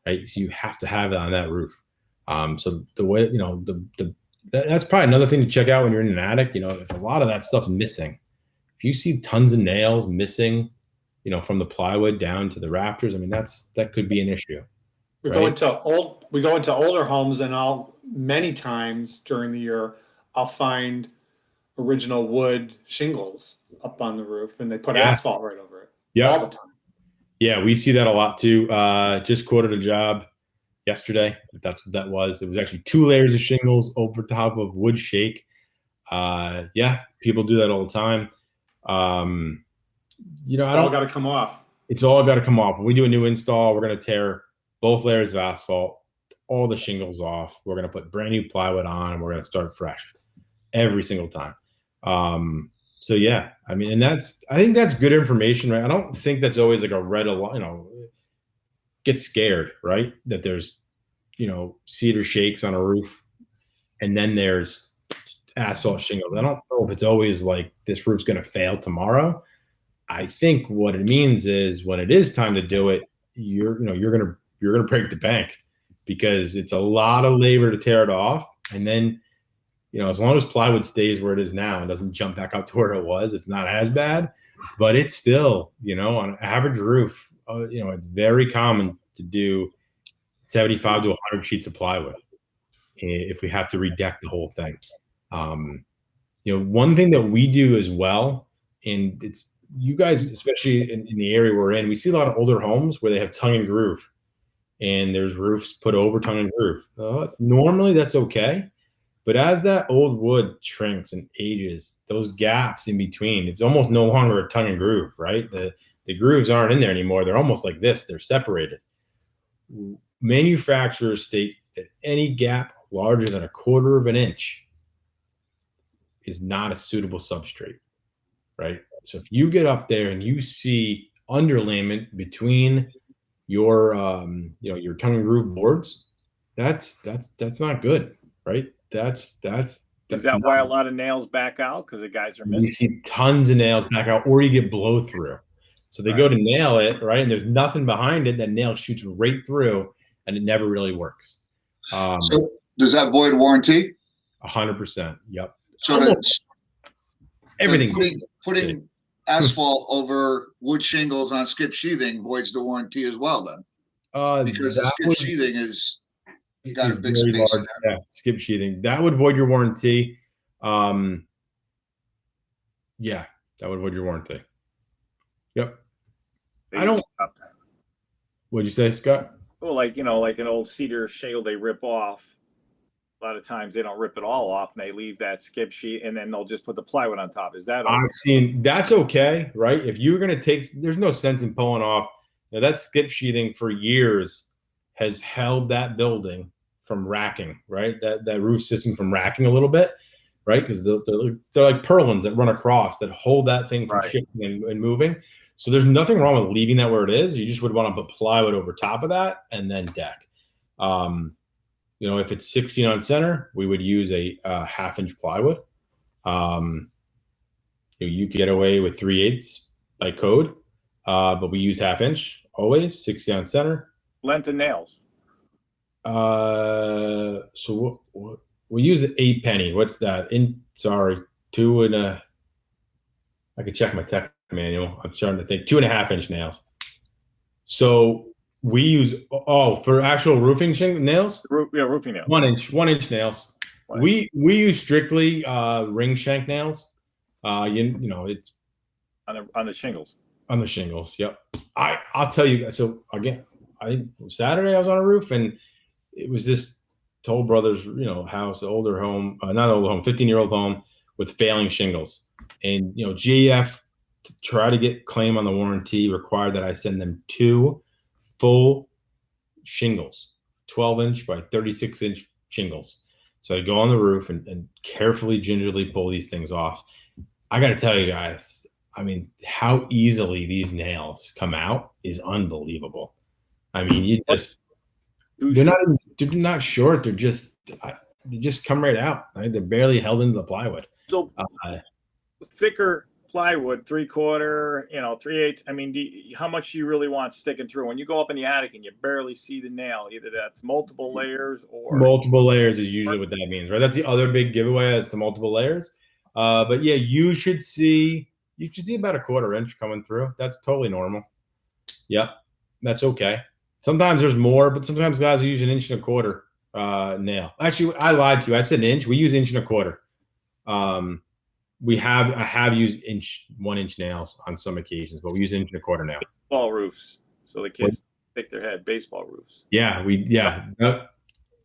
right? So you have to have it on that roof. So the way, you know, that's probably another thing to check out when you're in an attic. You know, if a lot of that stuff's missing, if you see tons of nails missing, you know, from the plywood down to the rafters, I mean, that could be an issue. We go into older homes, and many times during the year, I'll find original wood shingles up on the roof, and they put asphalt right over it all the time. Yeah, we see that a lot too. Just quoted a job yesterday. That's what that was. It was actually 2 layers of shingles over top of wood shake. Yeah, people do that all the time. You know, it's all got to come off. It's all got to come off. When we do a new install, we're going to tear both layers of asphalt, all the shingles off. We're going to put brand new plywood on, and we're going to start fresh every single time. So yeah, I mean, and I think that's good information, right? I don't think that's always like a red alarm, you know, get scared, right? That there's, you know, cedar shakes on a roof, and then there's asphalt shingles. I don't know if it's always like this roof's going to fail tomorrow. I think what it means is when it is time to do it, you're going to break the bank, because it's a lot of labor to tear it off. And then, you know, as long as plywood stays where it is now and doesn't jump back up to where it was, it's not as bad, but it's still, you know, on an average roof, you know, it's very common to do 75 to 100 sheets of plywood if we have to redeck the whole thing. You know, one thing that we do as well, and it's you guys, especially in the area we're in, we see a lot of older homes where they have tongue and groove, and there's roofs put over tongue and groove. Normally that's okay. But as that old wood shrinks and ages, those gaps in between, it's almost no longer a tongue and groove, right? The grooves aren't in there anymore. They're almost like this. They're separated. Manufacturers state that any gap larger than 1/4 of an inch is not a suitable substrate, right? So if you get up there and you see underlayment between your your tongue and groove boards, that's not good, right? That's Is that why a lot of nails back out? Because the guys are you missing. see tons of nails back out, or you get blow through. So they go to nail it, right? And there's nothing behind it. That nail shoots right through, and it never really works. So does that void warranty? 100%. Yep. So Everything. Putting asphalt over wood shingles on skip sheathing voids the warranty as well, then, because the skip sheathing is got a big space in there. Yeah, skip sheathing that would void your warranty. Yeah, that would void your warranty. Yep. I don't. What'd you say, Scott? Well, like like an old cedar shingle they rip off. A lot of times they don't rip it all off, and they leave that skip sheet, and then they'll just put the plywood on top. Is that okay? I've seen that's okay, right? If you're gonna take, there's no sense in pulling off. That skip sheathing for years has held that building from racking, right? That roof system from racking a little bit, right? Because they're like purlins that run across that hold that thing from shifting and moving. So there's nothing wrong with leaving that where it is. You just would want to put plywood over top of that and then deck. If it's 16 on center, we would use a 1/2 inch plywood. You get away with 3/8 by code, but we use 1/2 inch always, 60 on center. Length of nails. So we use 8 penny. What's that? 2 and a. I could check my tech manual. I'm trying to think. 2.5 inch nails. So we use for actual roofing nails. Roofing nails. 1 inch nails. We use strictly ring shank nails. It's on the shingles. On the shingles. Yep. I'll tell you. So again, I think Saturday I was on a roof and it was this Toll Brothers, house, older home, not older home, 15-year-old home with failing shingles. And, GF to try to get claim on the warranty required that I send them 2 full shingles, 12 inch by 36 inch shingles. So I go on the roof and carefully, gingerly pull these things off. I got to tell you guys, I mean, how easily these nails come out is unbelievable. I mean, they're not short. They just come right out. Right? They're barely held into the plywood. So thicker plywood, 3/4, 3/8. I mean, how much do you really want sticking through? When you go up in the attic and you barely see the nail, either that's multiple layers or multiple layers is usually what that means, right? That's the other big giveaway as to multiple layers. But yeah, you should see about 1/4 inch coming through. That's totally normal. Yep, that's okay. Sometimes there's more, but sometimes guys use 1.25 inch nail. Actually, I lied to you. I said 1 inch. We use 1.25 inch. I have used 1 inch nails on some occasions, but we use 1.25 inch now. Baseball roofs, so the kids stick their head. Baseball roofs. Yeah,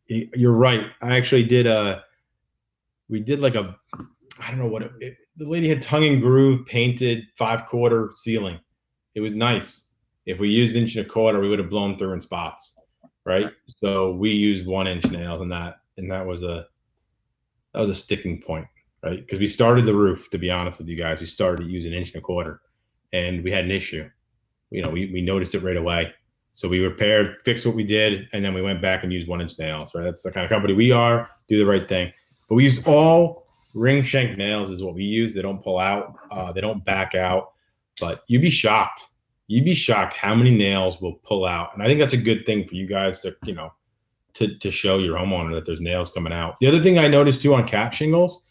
you're right. I actually did we did like a, I don't know what the lady had tongue and groove painted 5/4 ceiling. It was nice. If we used 1.25 inch, we would have blown through in spots, right? So we used 1 inch nails in that, and that was a sticking point. Right, because we started the roof. To be honest with you guys, we started using 1.25 inch, and we had an issue. We noticed it right away. So we repaired, fixed what we did, and then we went back and used 1 inch nails. Right, that's the kind of company we are. Do the right thing. But we use all ring shank nails is what we use. They don't pull out. They don't back out. But you'd be shocked. You'd be shocked how many nails will pull out. And I think that's a good thing for you guys to to show your homeowner that there's nails coming out. The other thing I noticed too on cap shingles.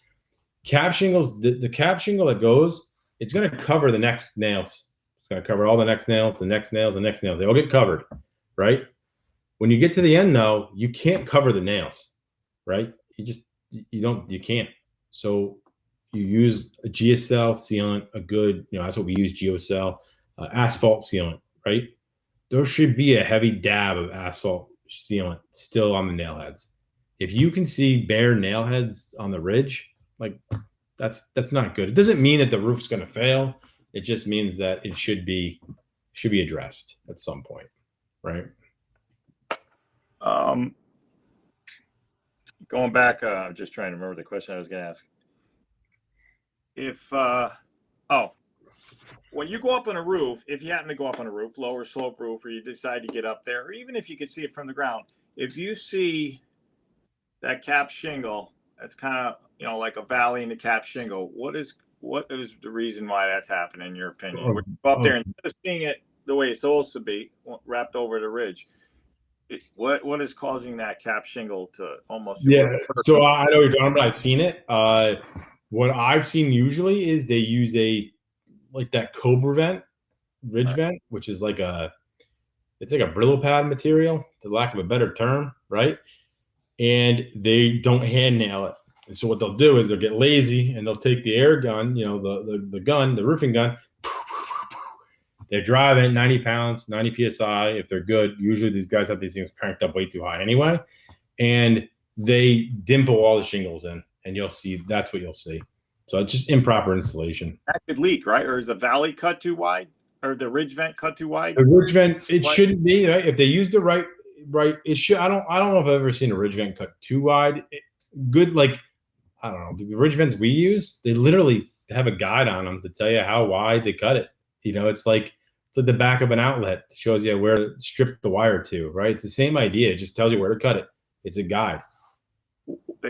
The cap shingle that goes, it's going to cover the next nails. It's going to cover all the next nails, the next nails, the next nails. They all get covered, right? When you get to the end, though, you can't cover the nails, right? You can't. So you use a GSL sealant, a good, that's what we use, GeoCell, asphalt sealant, right? There should be a heavy dab of asphalt sealant still on the nail heads. If you can see bare nail heads on the ridge, like that's not good. It doesn't mean that the roof's going to fail. It just means that it should be addressed at some point, right? Going back, I'm just trying to remember the question I was going to ask. If when you go up on a roof, if you happen to go up on a roof, lower slope roof, or you decide to get up there, or even if you could see it from the ground, if you see that cap shingle, that's kind of, you know, like a valley in the cap shingle, what is the reason why that's happening in your opinion? Where you go up there and instead of seeing it the way it's supposed to be, wrapped over the ridge, what is causing that cap shingle to almost? So I know what you're talking about. I've seen it. What I've seen usually is they use that Cobra vent, ridge vent, which is it's like a Brillo pad material, for lack of a better term, right? And they don't hand nail it. And so what they'll do is they'll get lazy and they'll take the air gun, you know, the roofing gun. They're driving 90 pounds, 90 PSI. If they're good, usually these guys have these things cranked up way too high anyway. And they dimple all the shingles in, and that's what you'll see. So it's just improper installation. That could leak, right? Or is the valley cut too wide, or the ridge vent cut too wide? The ridge vent, shouldn't be, right? If they use the right, it should. I don't know if I've ever seen a ridge vent cut too wide. I don't know. The ridge vents we use, they literally have a guide on them to tell you how wide they cut it. You know, it's like the back of an outlet. It shows you where to strip the wire to, right? It's the same idea. It just tells you where to cut it. It's a guide.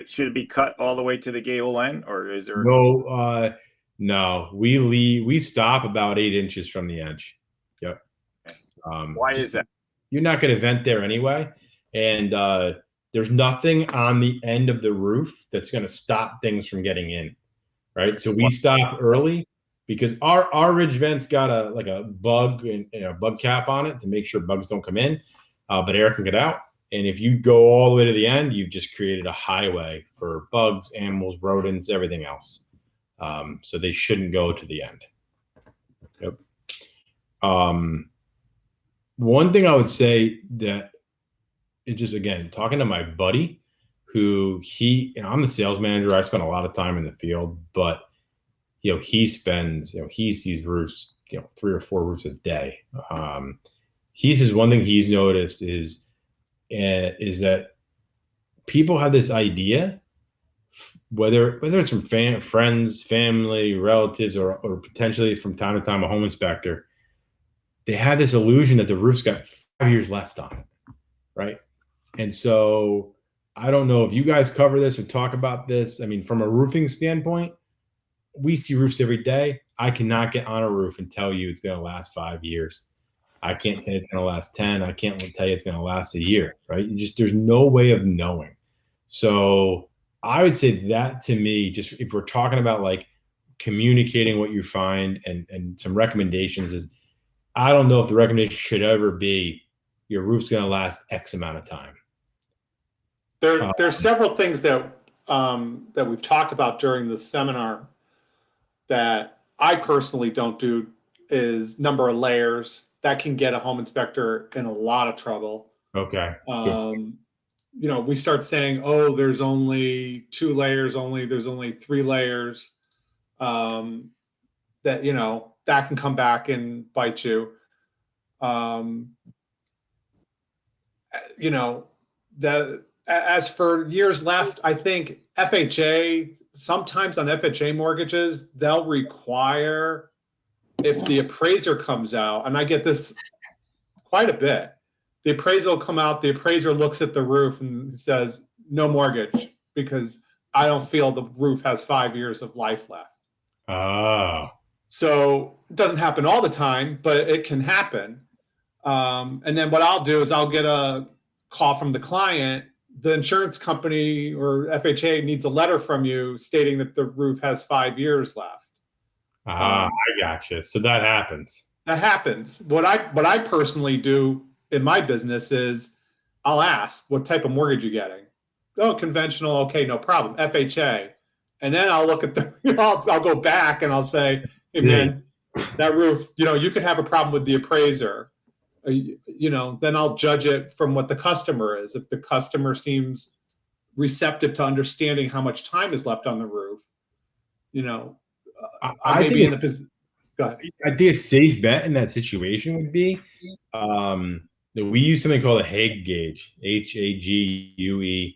Should it be cut all the way to the gable end, or is there no, we stop about 8 inches from the edge. Yep. Why is that? You're not going to vent there anyway. And there's nothing on the end of the roof that's going to stop things from getting in. Right. So we stop early because our ridge vent's got a bug and a bug cap on it to make sure bugs don't come in, but air can get out. And if you go all the way to the end, you've just created a highway for bugs, animals, rodents, everything else. So they shouldn't go to the end. Yep. One thing I would say that it just, again, talking to my buddy who I'm the sales manager. I spend a lot of time in the field, but he sees roofs, 3 or 4 roofs a day. He says one thing he's noticed is that people have this idea, whether it's from friends, family, relatives, or potentially from time to time a home inspector, they have this illusion that the roof's got 5 years left on it, right? And so I don't know if you guys cover this or talk about this. I mean, from a roofing standpoint, we see roofs every day. I cannot get on a roof and tell you it's going to last 5 years. I can't tell you it's going to last 10. I can't tell you it's going to last a year, right? There's no way of knowing. So I would say that, to me, just if we're talking about like communicating what you find and some recommendations, is I don't know if the recommendation should ever be your roof's going to last X amount of time. There's several things that we've talked about during the seminar that I personally don't do, is number of layers. That can get a home inspector in a lot of trouble. Okay. We start saying, oh, there's only 2 layers, there's only 3 layers. That can come back and bite you. As for years left, I think FHA, sometimes on FHA mortgages, they'll require, if the appraiser comes out, and I get this quite a bit, the appraiser will come out, the appraiser looks at the roof and says, no mortgage, because I don't feel the roof has 5 years of life left. Oh. So it doesn't happen all the time, but it can happen. And then what I'll do is I'll get a call from the client. The insurance company or FHA needs a letter from you stating that the roof has 5 years left. I gotcha. So that happens. That happens. What I personally do in my business is I'll ask, what type of mortgage you getting? Oh, conventional. Okay, no problem. FHA. And then I'll look at I'll go back and I'll say, hey man, that roof, you could have a problem with the appraiser. Then I'll judge it from what the customer is. If the customer seems receptive to understanding how much time is left on the roof, I may be in a position. Go ahead. I think a safe bet in that situation would be that we use something called a Hague gauge, HAGUE.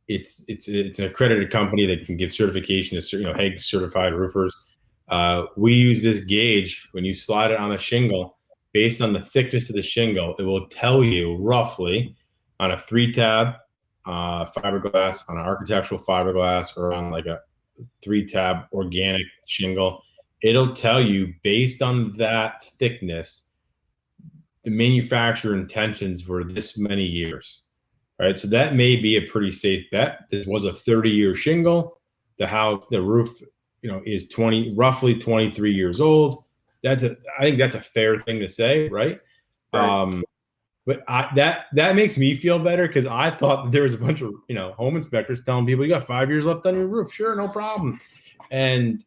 It's an accredited company that can give certification to Hague certified roofers. We use this gauge when you slide it on a shingle. Based on the thickness of the shingle, it will tell you roughly on a 3-tab fiberglass, on an architectural fiberglass, or on like a 3-tab organic shingle. It'll tell you based on that thickness, the manufacturer intentions were this many years, right? So that may be a pretty safe bet. This was a 30-year shingle. The roof, is roughly 23 years old. I think that's a fair thing to say, right? Right. But that makes me feel better, because I thought that there was a bunch of home inspectors telling people you got 5 years left on your roof. Sure, no problem. And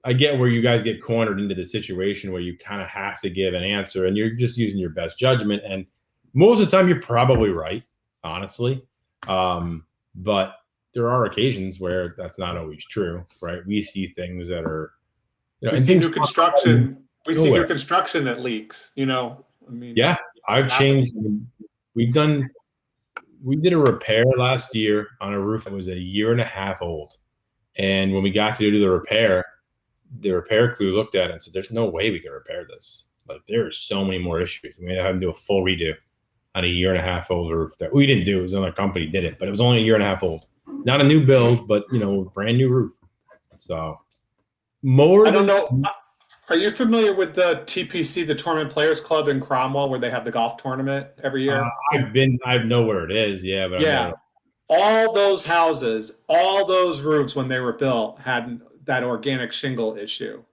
I get where you guys get cornered into the situation where you kind of have to give an answer, and you're just using your best judgment. And most of the time, you're probably right, honestly. But there are occasions where that's not always true, right? We see things that are, we see new construction. We see new construction that leaks. Yeah, I've changed. We did a repair last year on a roof that was a year and a half old, and when we got to do the repair crew looked at it and said, "There's no way we can repair this. Like, there are so many more issues. We have to do a full redo on a year and a half old roof that we didn't do. It was another company did it, but it was only a year and a half old. Not a new build, but brand new roof. So I don't know. Are you familiar with the TPC, the Tournament Players Club in Cromwell, where they have the golf tournament every year? I know where it is. Yeah, but yeah, all those houses, all those roofs when they were built had that organic shingle issue,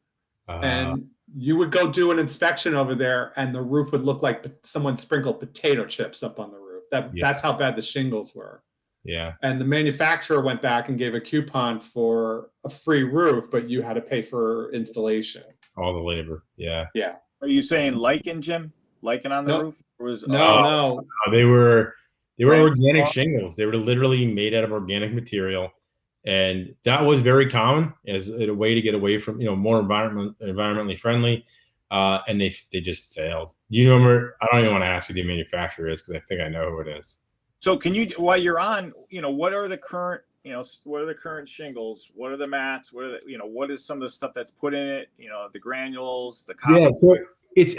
and you would go do an inspection over there, and the roof would look like someone sprinkled potato chips up on the roof. That's how bad the shingles were. Yeah. And the manufacturer went back and gave a coupon for a free roof, but you had to pay for installation. All the labor. Yeah. Yeah. Are you saying lichen, Jim? Lichen on the roof? Or was, no. They were organic shingles. They were literally made out of organic material. And that was very common as a way to get away from, more environmentally friendly. And they just failed. Do you remember? I don't even want to ask who the manufacturer is, because I think I know who it is. So can you, while you're on, what are the current, what are the current shingles? What are the mats? What are the, what is some of the stuff that's put in it? The granules, the copper. Yeah, so it's,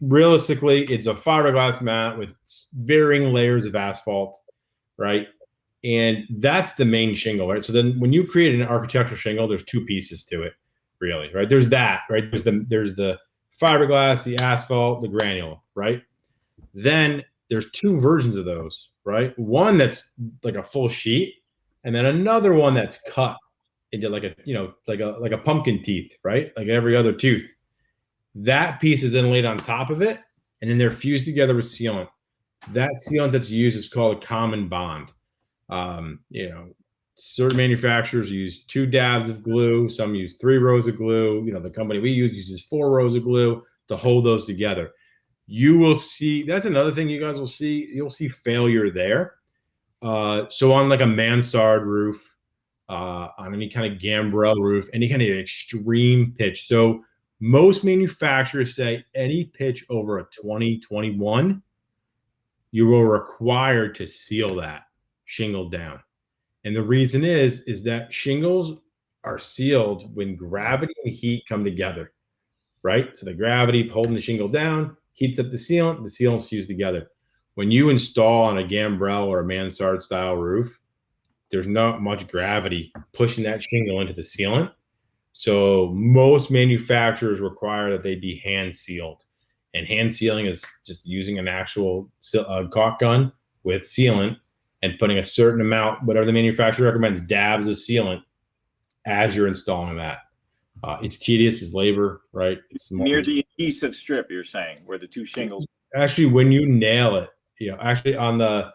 realistically, it's a fiberglass mat with varying layers of asphalt, right? And that's the main shingle, right? So then when you create an architectural shingle, there's two pieces to it, really, right? There's that, right? There's the fiberglass, the asphalt, the granule, right? Then there's two versions of those, right? One that's like a full sheet, and then another one that's cut into like a pumpkin teeth, right? Like every other tooth. That piece is then laid on top of it, and then they're fused together with sealant. That sealant that's used is called a common bond. Certain manufacturers use 2 dabs of glue. Some use 3 rows of glue. The company we use uses 4 rows of glue to hold those together. You will see, that's another thing you guys will see. You'll see failure there. So on like a mansard roof, on any kind of gambrel roof, any kind of extreme pitch. So most manufacturers say any pitch over a 20-21, you will require to seal that shingle down. And the reason is that shingles are sealed when gravity and heat come together, right? So the gravity holding the shingle down heats up the sealant's fused together. When you install on a gambrel or a mansard style roof, there's not much gravity pushing that shingle into the sealant. So most manufacturers require that they be hand sealed. And hand sealing is just using an actual caulk gun with sealant and putting a certain amount, whatever the manufacturer recommends, dabs of sealant as you're installing that. It's tedious, it's labor, right? It's near the adhesive strip, you're saying, where the two shingles. Actually, when you nail it, actually on the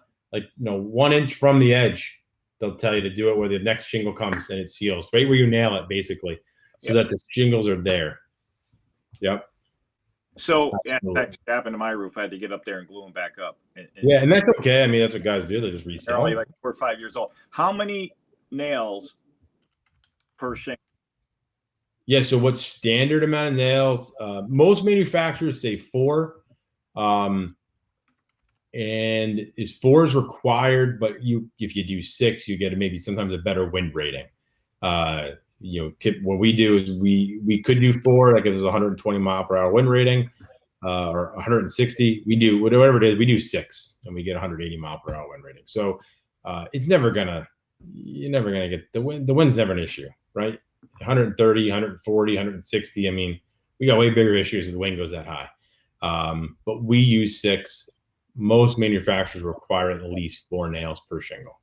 1 inch from the edge, they'll tell you to do it where the next shingle comes and it seals, right where you nail it, basically, so that the shingles are there. Yep. So that happened to my roof. I had to get up there and glue them back up. And that's okay. That's what guys do. They just resell. They're only like 4 or 5 years old. How many nails per shingle? Yeah. So what standard amount of nails? Most manufacturers say 4. And and is 4 is required, but if you do 6, you get maybe sometimes a better wind rating. What we do is we could do 4, like if there's 120 mile per hour wind rating, or 160. We do whatever it is. We do 6, and we get 180 mile per hour wind rating. So you're never gonna get the wind. The wind's never an issue, right? 130, 140, 160. I mean, we got way bigger issues if the wind goes that high. But we use 6. Most manufacturers require at least 4 nails per shingle.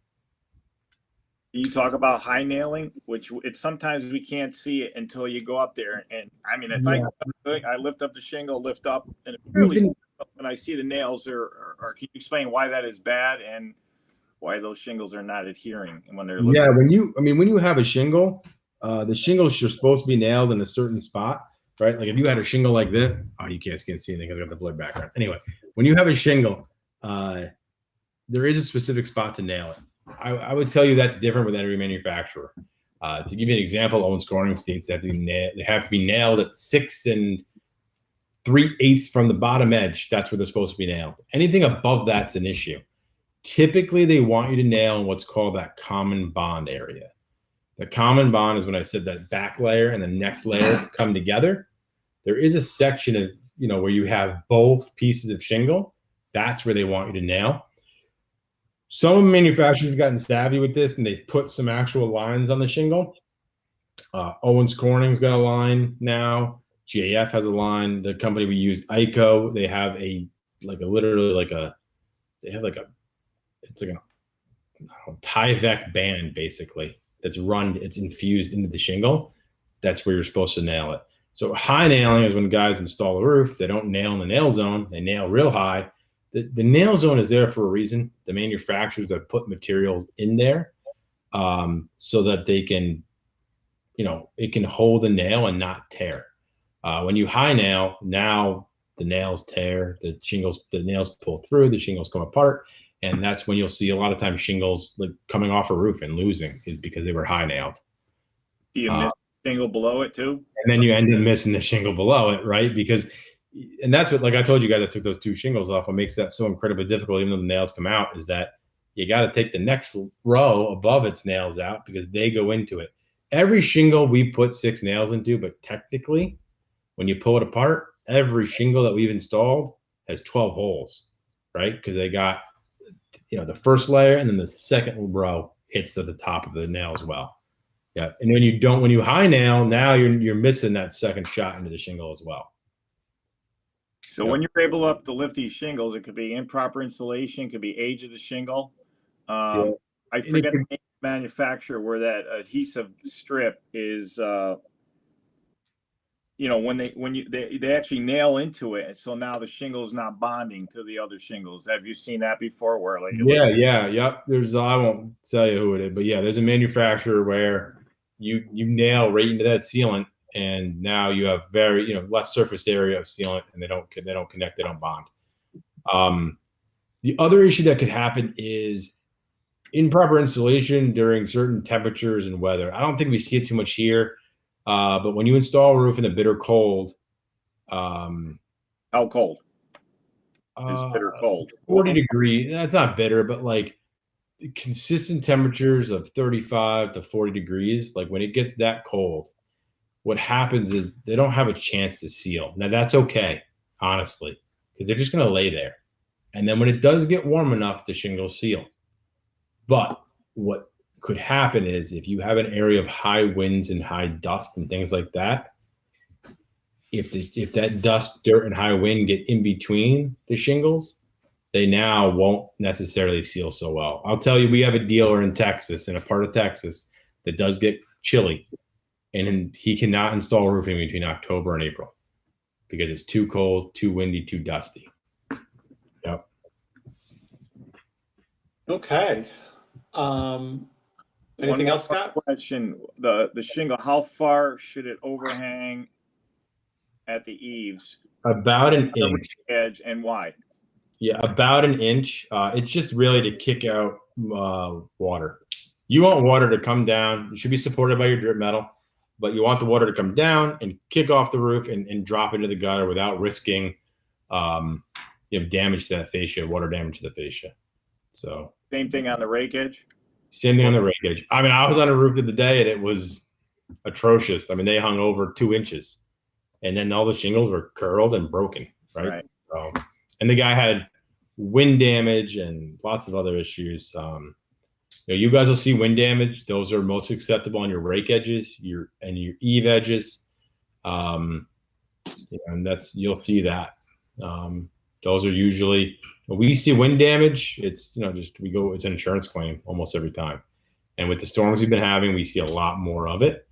You talk about high nailing, which it's sometimes we can't see it until you go up there. And I mean, if I lift up the shingle, lift up, and when I see the nails, or can you explain why that is bad and why those shingles are not adhering when they're lifted? Yeah, when you have a shingle, the shingles are supposed to be nailed in a certain spot, right? Like if you had a shingle like this, you can't see anything because I've got the blurred background. Anyway, when you have a shingle, there is a specific spot to nail it. I would tell you that's different with every manufacturer. To give you an example, Owens Corning states they have to be nailed at 6 3/8 from the bottom edge. That's where they're supposed to be nailed. Anything above that's an issue. Typically, they want you to nail in what's called that common bond area. The common bond is when I said that back layer and the next layer come together. There is a section of, where you have both pieces of shingle. That's where they want you to nail. Some manufacturers have gotten savvy with this, and they've put some actual lines on the shingle. Owens Corning's got a line now. GAF has a line. The company we use, ICO, they have a Tyvek band basically it's infused into the shingle. That's where you're supposed to nail it. So high nailing is when guys install the roof, they don't nail in the nail zone, they nail real high. The nail zone is there for a reason. The manufacturers have put materials in there so that they can, it can hold a nail and not tear. When you high nail, now the nails tear, the nails pull through, the shingles come apart. And that's when you'll see a lot of times shingles like coming off a roof and losing is because they were high nailed. Do you miss the shingle below it too? And then you end up missing the shingle below it, right? And that's what, like I told you guys, I took those 2 shingles off. What makes that so incredibly difficult, even though the nails come out, is that you got to take the next row above its nails out because they go into it. Every shingle we put 6 nails into, but technically, when you pull it apart, every shingle that we've installed has 12 holes, right? Because they got, the first layer and then the second row hits to the top of the nail as well. Yeah, and when you high nail, now you're missing that second shot into the shingle as well. So when you're able to lift these shingles, it could be improper installation, could be age of the shingle. I forget the name of the manufacturer where that adhesive strip is. When they actually nail into it, and so now the shingle is not bonding to the other shingles. Have you seen that before? Where yep. There's I won't tell you who it is, but yeah, there's a manufacturer where you nail right into that sealant. And now you have very, less surface area of sealant, and they don't connect, they don't bond. The other issue that could happen is improper installation during certain temperatures and weather. I don't think we see it too much here, but when you install a roof in the bitter cold, how cold? Is bitter cold? 40 degrees. That's not bitter, but like consistent temperatures of 35 to 40 degrees. Like when it gets that cold, what happens is they don't have a chance to seal. Now that's okay, honestly, because they're just going to lay there. And then when it does get warm enough, the shingles seal. But what could happen is if you have an area of high winds and high dust and things like that, if that dust, dirt, and high wind get in between the shingles, they now won't necessarily seal so well. I'll tell you, we have a dealer in Texas, in a part of Texas, that does get chilly. And he cannot install roofing between October and April because it's too cold, too windy, too dusty. Yep. Okay. Anything else, Scott? Question: the shingle, how far should it overhang at the eaves? About an inch. Edge, and why? Yeah, about an inch. It's just really to kick out water. You want water to come down. It should be supported by your drip metal. But you want the water to come down and kick off the roof and drop into the gutter without risking, you have damage to that fascia, water damage to the fascia. So same thing on the rake edge. Same thing on the rake edge. I mean, I was on a roof of the day and it was atrocious. I mean, they hung over 2 inches, and then all the shingles were curled and broken. Right. So, and the guy had wind damage and lots of other issues. You guys will see wind damage. Those are most acceptable on your rake edges, your eave edges. And you'll see that. Those are usually, when we see wind damage, it's it's an insurance claim almost every time. And with the storms we've been having, we see a lot more of it.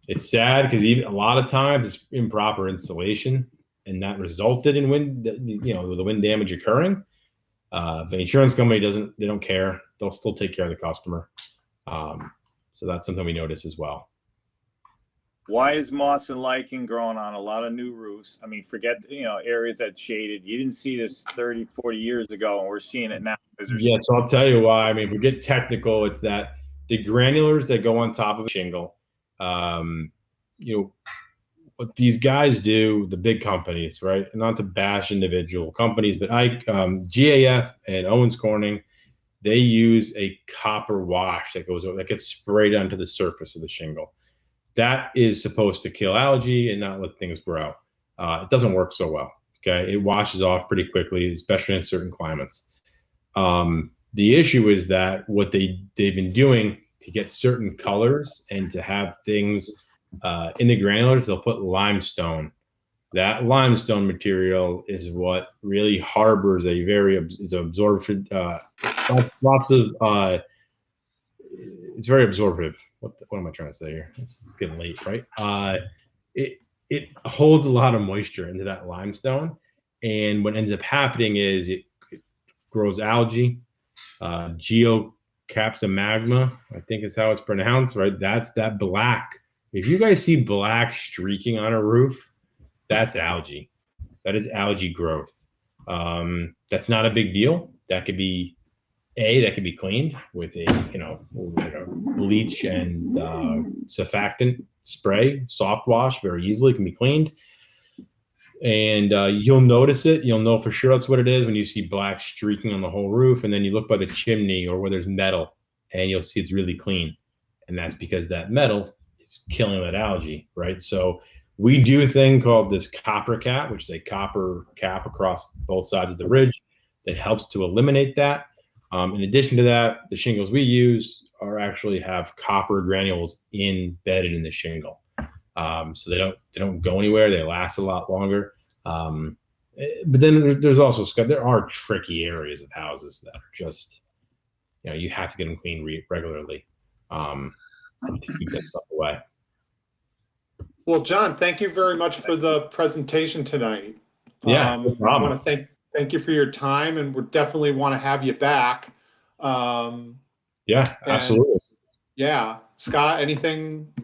It's sad because even a lot of times it's improper installation, and that resulted in the wind damage occurring. The insurance company they don't care. They'll still take care of the customer. So that's something we notice as well. Why is moss and lichen growing on a lot of new roofs? I mean, forget, areas that shaded. You didn't see this 30, 40 years ago, and we're seeing it now. Yeah, so I'll tell you why. I mean, if we get technical, it's that the granulars that go on top of a shingle, what these guys do, the big companies, right? Not to bash individual companies, but GAF and Owens Corning, they use a copper wash that gets sprayed onto the surface of the shingle. That is supposed to kill algae and not let things grow. It doesn't work so well. Okay, it washes off pretty quickly, especially in certain climates. The issue is that what they've been doing to get certain colors and to have things in the granulars, they'll put limestone. That limestone material is what really harbors is absorptive. It's very absorptive. What am I trying to say here? It's getting late, right? It holds a lot of moisture into that limestone, and what ends up happening is it grows algae. Geocapsomagma, I think is how it's pronounced, right? That's that black. If you guys see black streaking on a roof, that's algae. That is algae growth. That's not a big deal. That could be cleaned with a bleach and surfactant spray, soft wash, very easily can be cleaned. And you'll notice it. You'll know for sure that's what it is when you see black streaking on the whole roof, and then you look by the chimney or where there's metal, and you'll see it's really clean. And that's because that metal is killing that algae, right? So we do a thing called this copper cap, which is a copper cap across both sides of the ridge that helps to eliminate that. In addition to that, the shingles we use actually have copper granules embedded in the shingle. So they don't go anywhere. They last a lot longer. But then there are tricky areas of houses that are just, you have to get them cleaned regularly to keep that stuff away. Well, John, thank you very much for the presentation tonight. Yeah, no problem. I want to thank you for your time, and we definitely want to have you back. Yeah, absolutely. Yeah, Scott, anything?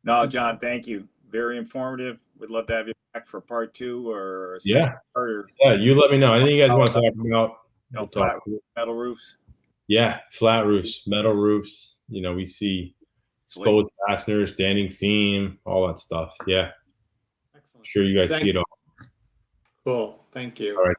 No, John, thank you. Very informative. We'd love to have you back for part 2 or yeah. Part. Yeah, you let me know. Anything you guys want to talk about? Flat metal roofs. Yeah, flat roofs, metal roofs. We see exposed fasteners, standing seam, all that stuff. Yeah. Excellent. Sure, you guys see it all. Cool. Thank you. All right.